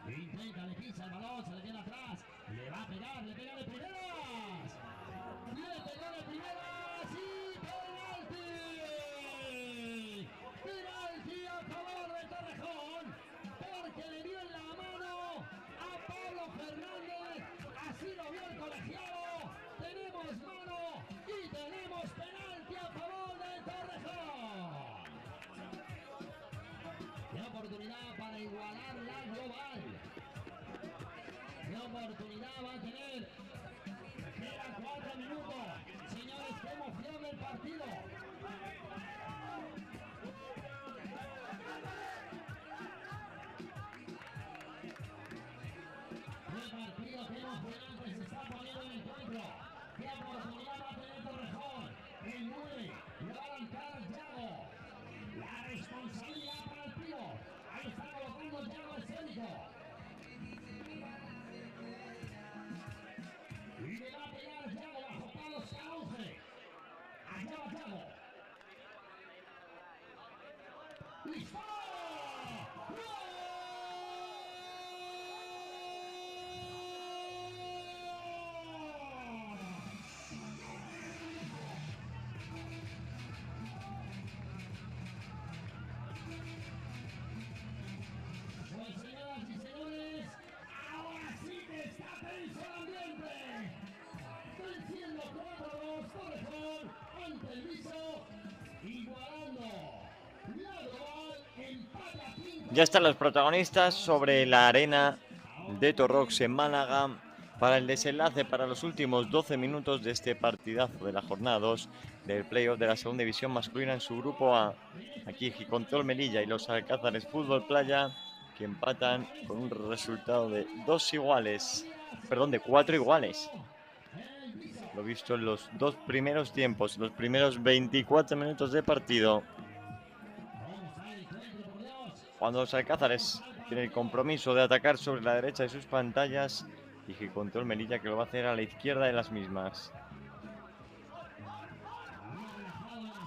Intenta, le pisa el balón, se le queda atrás. Le va a pegar, le pega de primeras. Le pegó de primeras y penalti. Penalti a favor de Torrejón. Porque le dio en la mano a Pablo Fernández. Así lo vio el colegiado. Tenemos mano y tenemos penalti a favor de Torrejón. Qué oportunidad para igualar la global. Qué oportunidad va a tener. Quedan 4 minutos. Señores, qué emoción del partido. Qué partido, qué emocionante se está poniendo el encuentro. Qué oportunidad va a tener Torrejón. El 9 le va a lanzar Yago. La responsabilidad para el tío. Ahí está colocando Yago el escénico. Y le va a pegar Yago bajo palos Calonge. Allá va Yago. ¡Listo! Pues señoras y señores, ahora sí que está tenso el ambiente. Venciendo 4-2 Torrejón ante el Viso, igualando la global, empate a 5. Ya están los protagonistas sobre la arena de Torrox en Málaga para el desenlace, para los últimos 12 minutos de este partidazo de la jornada 2 del playoff de la segunda división masculina en su grupo A. Aquí Gicontrol Melilla y los Alcázares Fútbol Playa, que empatan con un resultado de 4 iguales. Lo visto en los 2 primeros tiempos, los primeros 24 minutos de partido. Cuando los Alcázares tienen el compromiso de atacar sobre la derecha de sus pantallas, y Gicontrol Melilla que lo va a hacer a la izquierda de las mismas.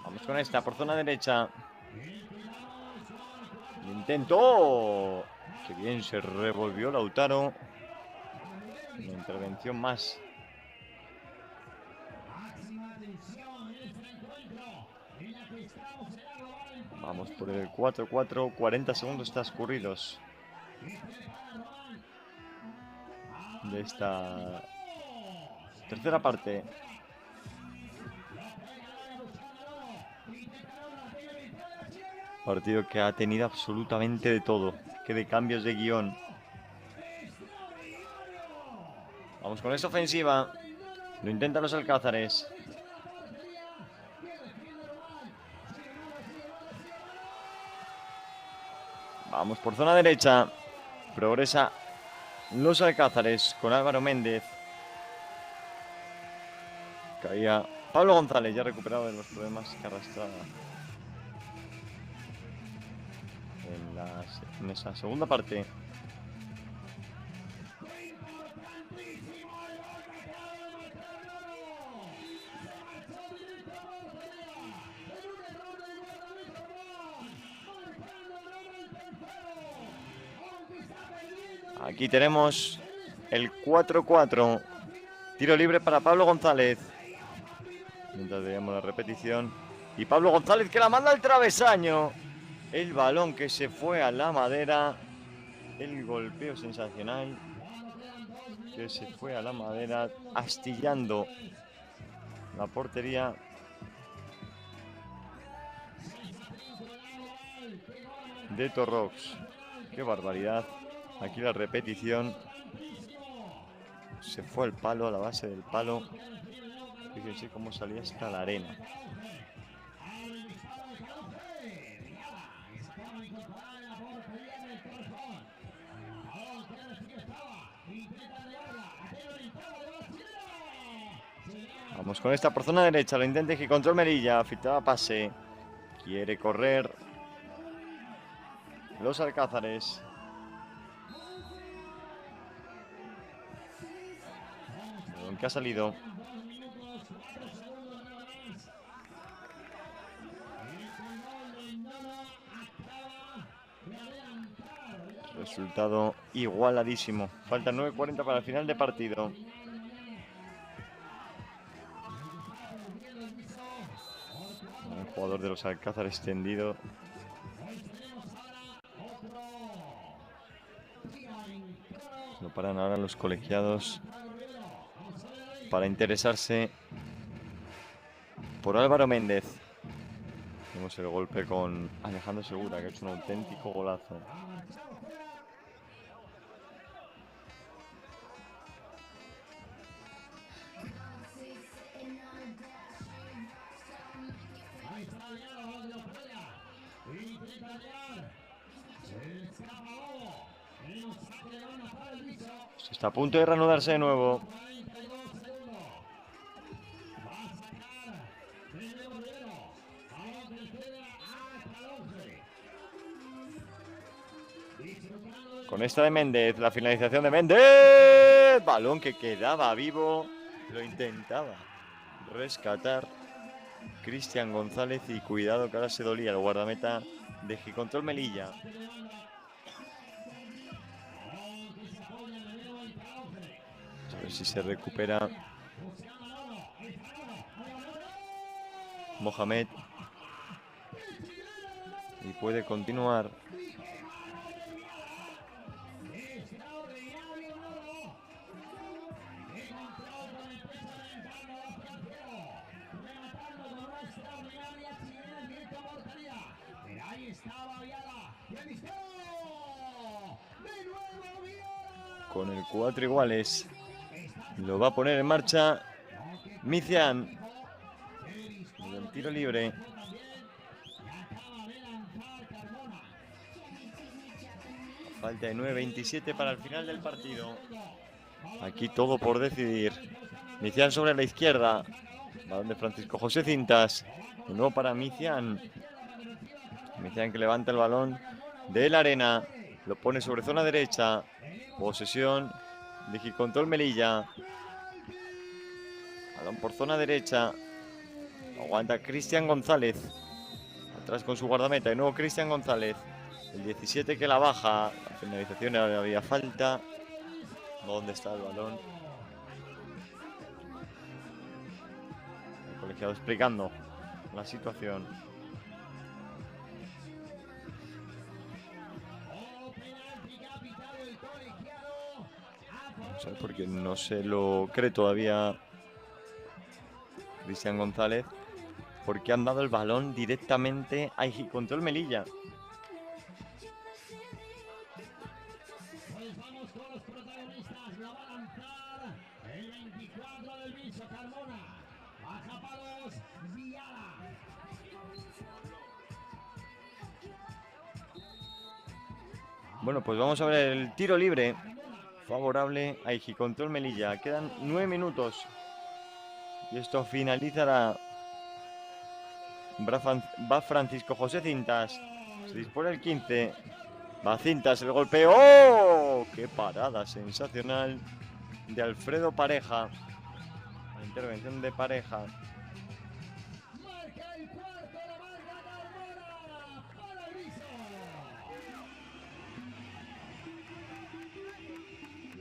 Vamos con esta por zona derecha. Intentó. Qué bien se revolvió Lautaro. Una intervención más. Vamos por el 4-4, 40 segundos transcurridos de esta tercera parte. Partido que ha tenido absolutamente de todo, que de cambios de guión. Vamos con esa ofensiva. Lo intentan los alcázares. Vamos por zona derecha. Progresa los alcázares con Álvaro Méndez. Caía Pablo González, ya recuperado de los problemas que arrastraba en esa segunda parte. Aquí tenemos el 4-4. Tiro libre para Pablo González. Mientras veamos la repetición. Y Pablo González que la manda al travesaño. El balón que se fue a la madera. El golpeo sensacional. Que se fue a la madera. Astillando la portería. De Torrox. Qué barbaridad. Aquí la repetición. Se fue al palo, a la base del palo. Fíjense cómo salía hasta la arena. Vamos con esta por zona derecha. Lo intenta y control Melilla. Filtraba pase. Quiere correr los alcázares. Que ha salido. Resultado igualadísimo. Faltan 9:40 para el final de partido. Un jugador de los Alcázares extendido. No paran ahora los colegiados para interesarse por Álvaro Méndez. Vemos el golpe con Alejandro Segura, que ha hecho un auténtico golazo. Está a punto de reanudarse de nuevo. Con esta de Méndez, la finalización de Méndez. Balón que quedaba vivo. Lo intentaba rescatar Cristian González y cuidado que ahora se dolía el guardameta de Gicontrol Melilla. A ver si se recupera Mohamed y puede continuar. Con el 4 iguales. Lo va a poner en marcha Mician. El tiro libre. Falta de 9:27 para el final del partido. Aquí todo por decidir. Mician sobre la izquierda. Balón de Francisco José Cintas. De nuevo para Mician. Mician que levanta el balón de la arena. Lo pone sobre zona derecha. Posesión de Gicontrol Melilla. Balón por zona derecha. Aguanta Cristian González. Atrás con su guardameta. De nuevo Cristian González. El 17 que la baja. La finalización ahora había falta. ¿Dónde está el balón? El colegiado explicando la situación. Vamos a ver porque no se lo cree todavía Cristian González. Porque han dado el balón directamente a Gicontrol Melilla. del Viso, Carmona. Baja palos, Viala. Bueno, pues vamos a ver el tiro libre favorable a Igicontrol Melilla. Quedan 9 minutos y esto finalizará. Va Francisco José Cintas. Se dispone el 15. Va Cintas, el golpeo. ¡Oh! ¡Qué parada sensacional de Alfredo Pareja! La intervención de Pareja. Marca el cuarto, la marca Carmona para el Viso.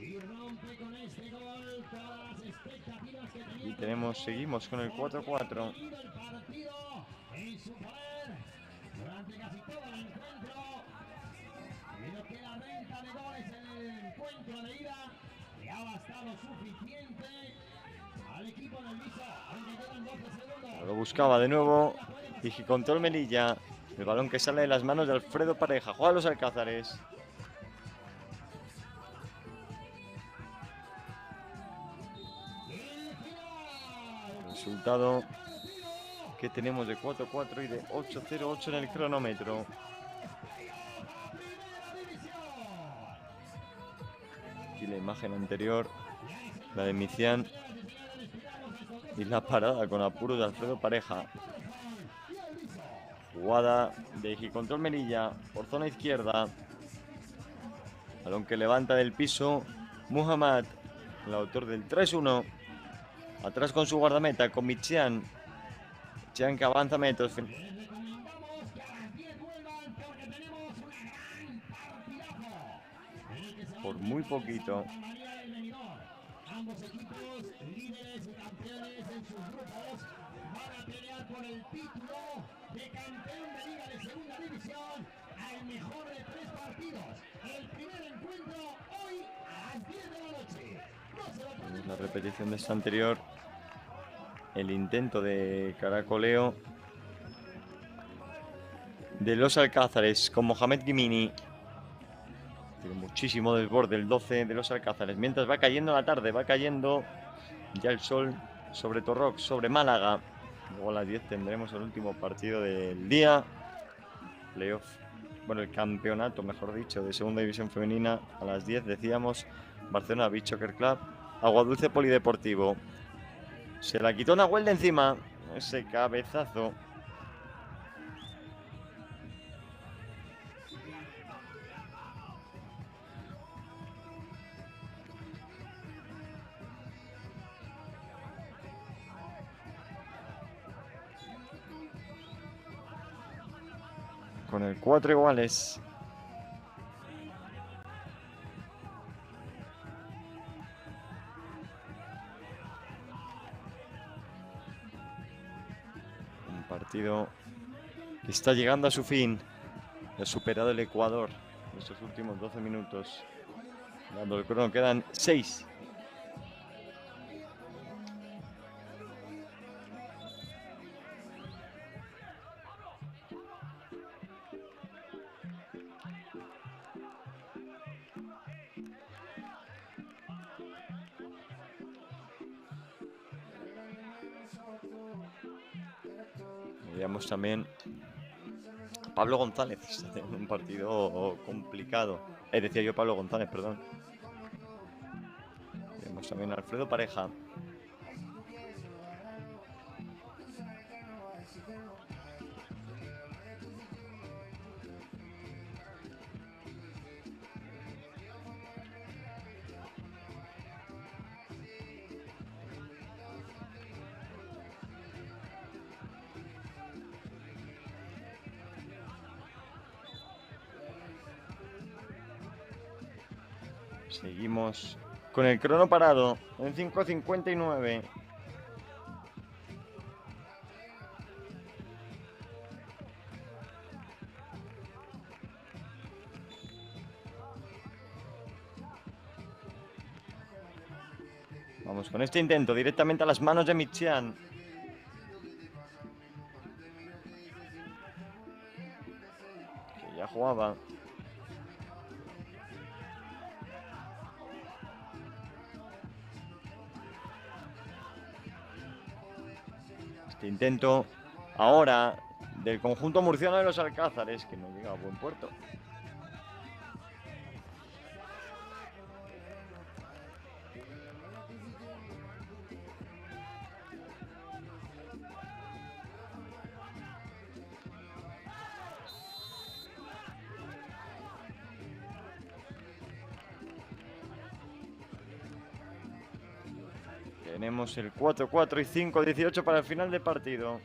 Y rompe con este gol todas las expectativas que tenía. Seguimos con el 4-4. El partido en su poder durante casi todo el encuentro. Y lo que la renta de goles en el encuentro de ida le ha bastado suficiente al equipo del Viso, aunque quedan 12 segundos. Lo buscaba de nuevo Igicontrol Melilla. El balón que sale de las manos de Alfredo Pareja. Juega a los Alcázares. Resultado que tenemos de 4-4 y de 8-0-8 en el cronómetro. Aquí la imagen anterior, la de Micián, y la parada con apuro de Alfredo Pareja. Jugada de Igicontrol Melilla por zona izquierda. Balón que levanta del piso Muhammad, el autor del 3-1. Atrás con su guardameta, con Micián. Micián que avanza metros. Por muy poquito. Ambos equipos, líderes y campeones en sus grupos, van a pelear por el título de campeón de Liga de Segunda División al mejor de 3 partidos. El primer encuentro hoy a las 10 de la noche. No se lo pueden... La repetición de esta anterior. El intento de caracoleo de los Alcázares con Mohamed Gimini. Tiene muchísimo desborde el 12 de los Alcázares. Mientras va cayendo la tarde, va cayendo ya el sol sobre Torrox, sobre Málaga. Luego a las 10 tendremos el último partido del día. Playoff, bueno, el campeonato, mejor dicho, de Segunda División Femenina. A las 10 decíamos Barcelona Beach Soccer Club, Aguadulce Polideportivo. Se la quitó Nahuel de encima. Ese cabezazo. Con el 4 iguales. Un partido que está llegando a su fin. Ha superado el Ecuador en estos últimos 12 minutos. Dando el crono, quedan 6. Veíamos también a Pablo González, un partido complicado. Decía yo Pablo González, perdón. Vemos también a Alfredo Pareja. Seguimos con el crono parado en 5:59. Vamos con este intento directamente a las manos de Micián. Que ya jugaba. Este intento ahora del conjunto murciano de los Alcázares, que no llega a buen puerto. Tenemos el 4-4 y 5-18 para el final del partido.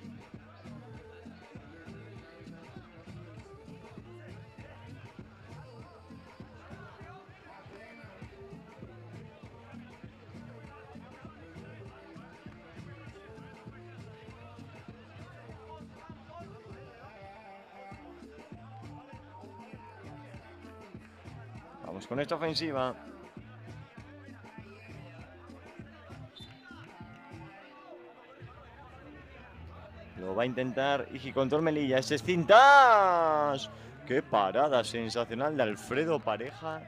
Vamos con esta ofensiva. Lo va a intentar Hijicontrol Melilla. ¡Ese es cintas! ¡Qué parada sensacional de Alfredo Pareja!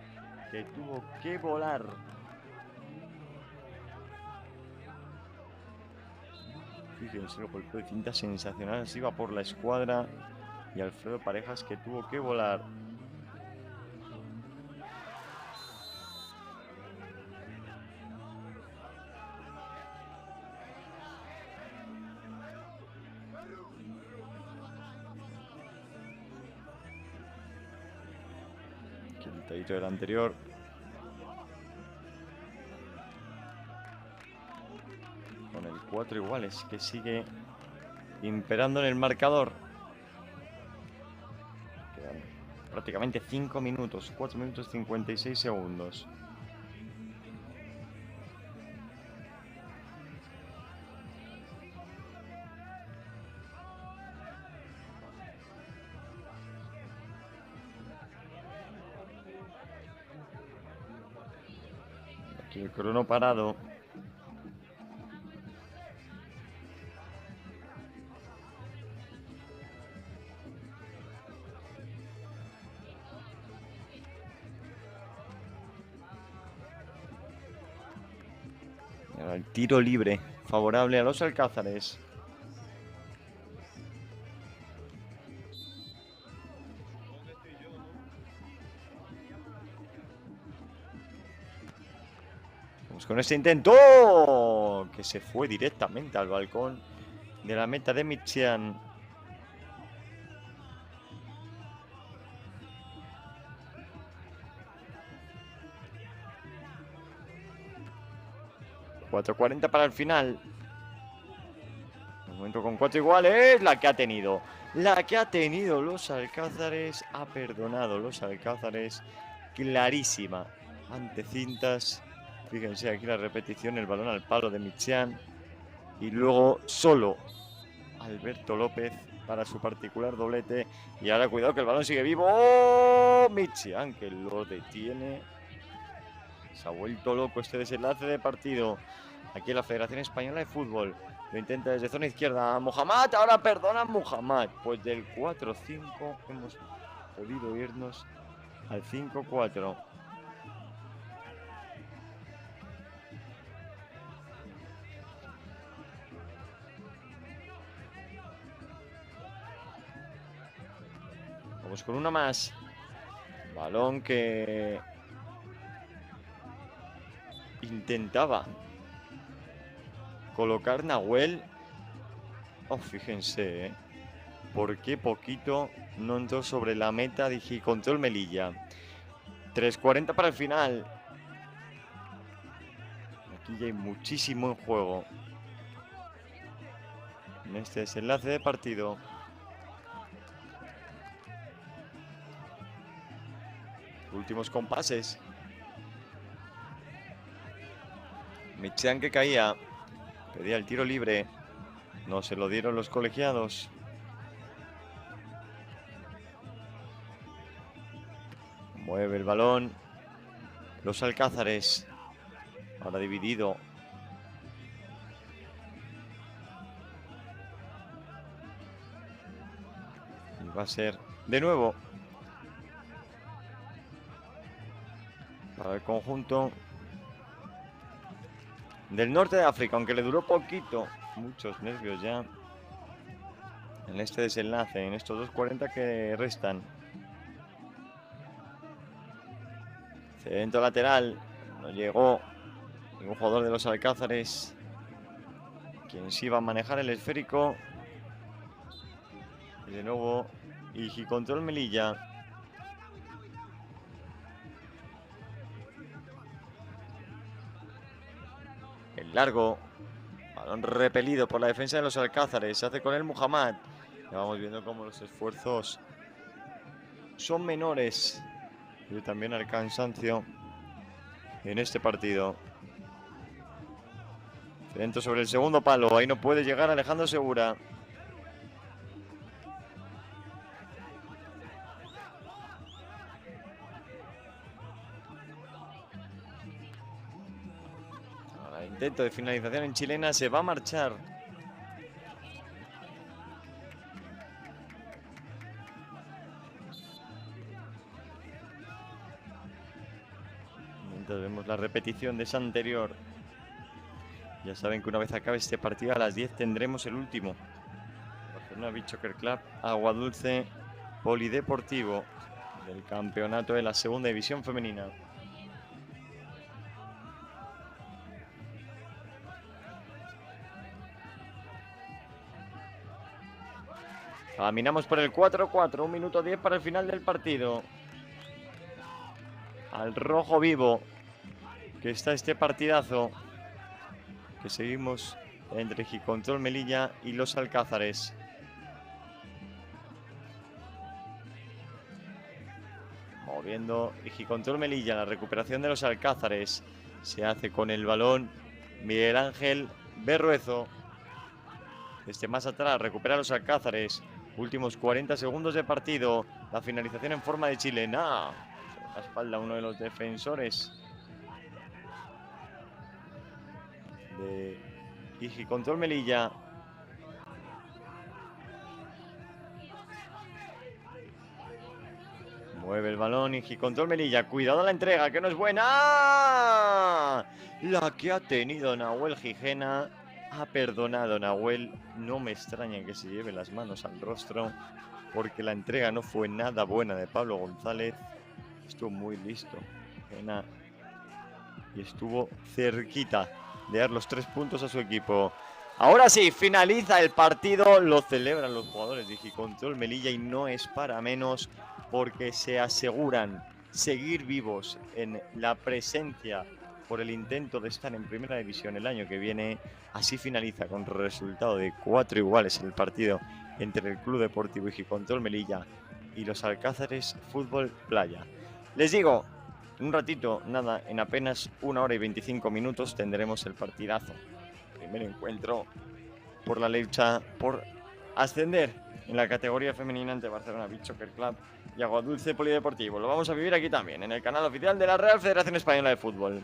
Que tuvo que volar. Fíjense, el golpe de cinta sensacional. Se iba por la escuadra. Y Alfredo Parejas que tuvo que volar. Quitadito del anterior. Con el 4 iguales que sigue imperando en el marcador. Quedan prácticamente 5 minutos. 4 minutos 56 segundos. Aquí el crono parado. Y ahora el tiro libre favorable a los Alcázares. Con ese intento que se fue directamente al balcón de la meta de Michian. $4.40 para el final. Un momento con 4 iguales. La que ha tenido. La que ha tenido los Alcázares. Ha perdonado los Alcázares. Clarísima. Ante cintas. Fíjense aquí la repetición, el balón al palo de Michian. Y luego solo Alberto López para su particular doblete. Y ahora cuidado que el balón sigue vivo. ¡Oh! Michian que lo detiene. Se ha vuelto loco este desenlace de partido. Aquí en la Federación Española de Fútbol. Lo intenta desde zona izquierda. Mohamed, ahora perdona Mohamed. Pues del 4-5 hemos podido irnos al 5-4. Vamos con una más. Balón que intentaba colocar Nahuel. Oh, fíjense, por qué poquito no entró sobre la meta de Hijicontrol Melilla. 3.40 para el final. Aquí ya hay muchísimo en juego en este desenlace de partido. Últimos compases. Michian que caía. Pedía el tiro libre. No se lo dieron los colegiados. Mueve el balón. Los Alcázares. Ahora dividido. Y va a ser de nuevo para el conjunto del norte de África, aunque le duró poquito. Muchos nervios ya en este desenlace, en estos 2:40 que restan. Centro lateral, no llegó ningún jugador de los Alcázares. Quien sí va a manejar el esférico. Y de nuevo, Igicontrol Melilla. El largo. Balón repelido por la defensa de los Alcázares. Se hace con el Muhammad. Ya vamos viendo cómo los esfuerzos son menores. Y también al cansancio en este partido. Centro sobre el segundo palo. Ahí no puede llegar Alejandro Segura. Ahora, intento de finalización en chilena. Se va a marchar. Mientras vemos la repetición de esa anterior. Ya saben que una vez acabe este partido a las 10 tendremos el último. Barcelona Beach Soccer Club Aguadulce Polideportivo del campeonato de la segunda división femenina. Caminamos por el 4-4, 1 minuto 10 para el final del partido. Al rojo vivo que está este partidazo que seguimos entre Igicontrol Melilla y los Alcázares. Moviendo Igicontrol Melilla, la recuperación de los Alcázares. Se hace con el balón Miguel Ángel Berruezo. Desde más atrás recupera los Alcázares. Últimos 40 segundos de partido. La finalización en forma de chilena. Sobre la espalda uno de los defensores de Igicontrol Melilla. Mueve el balón Igicontrol Melilla. Cuidado la entrega, que no es buena. ¡Ah! La que ha tenido Nahuel Gijena. Ha perdonado Nahuel. No me extraña que se lleve las manos al rostro, porque la entrega no fue nada buena de Pablo González. Estuvo muy listo Gijena y estuvo cerquita de dar los 3 puntos a su equipo. Ahora sí, finaliza el partido. Lo celebran los jugadores de Igicontrol Melilla y no es para menos, porque se aseguran seguir vivos en la presencia por el intento de estar en primera división el año que viene. Así finaliza con resultado de 4 iguales el partido entre el Club Deportivo Igicontrol Melilla y los Alcázares Fútbol Playa. Les digo, en un ratito, nada, en apenas 1 hora y 25 minutos tendremos el partidazo. Primer encuentro por la lucha por ascender en la categoría femenina ante Barcelona Beach Soccer Club y Aguadulce Polideportivo. Lo vamos a vivir aquí también, en el canal oficial de la Real Federación Española de Fútbol.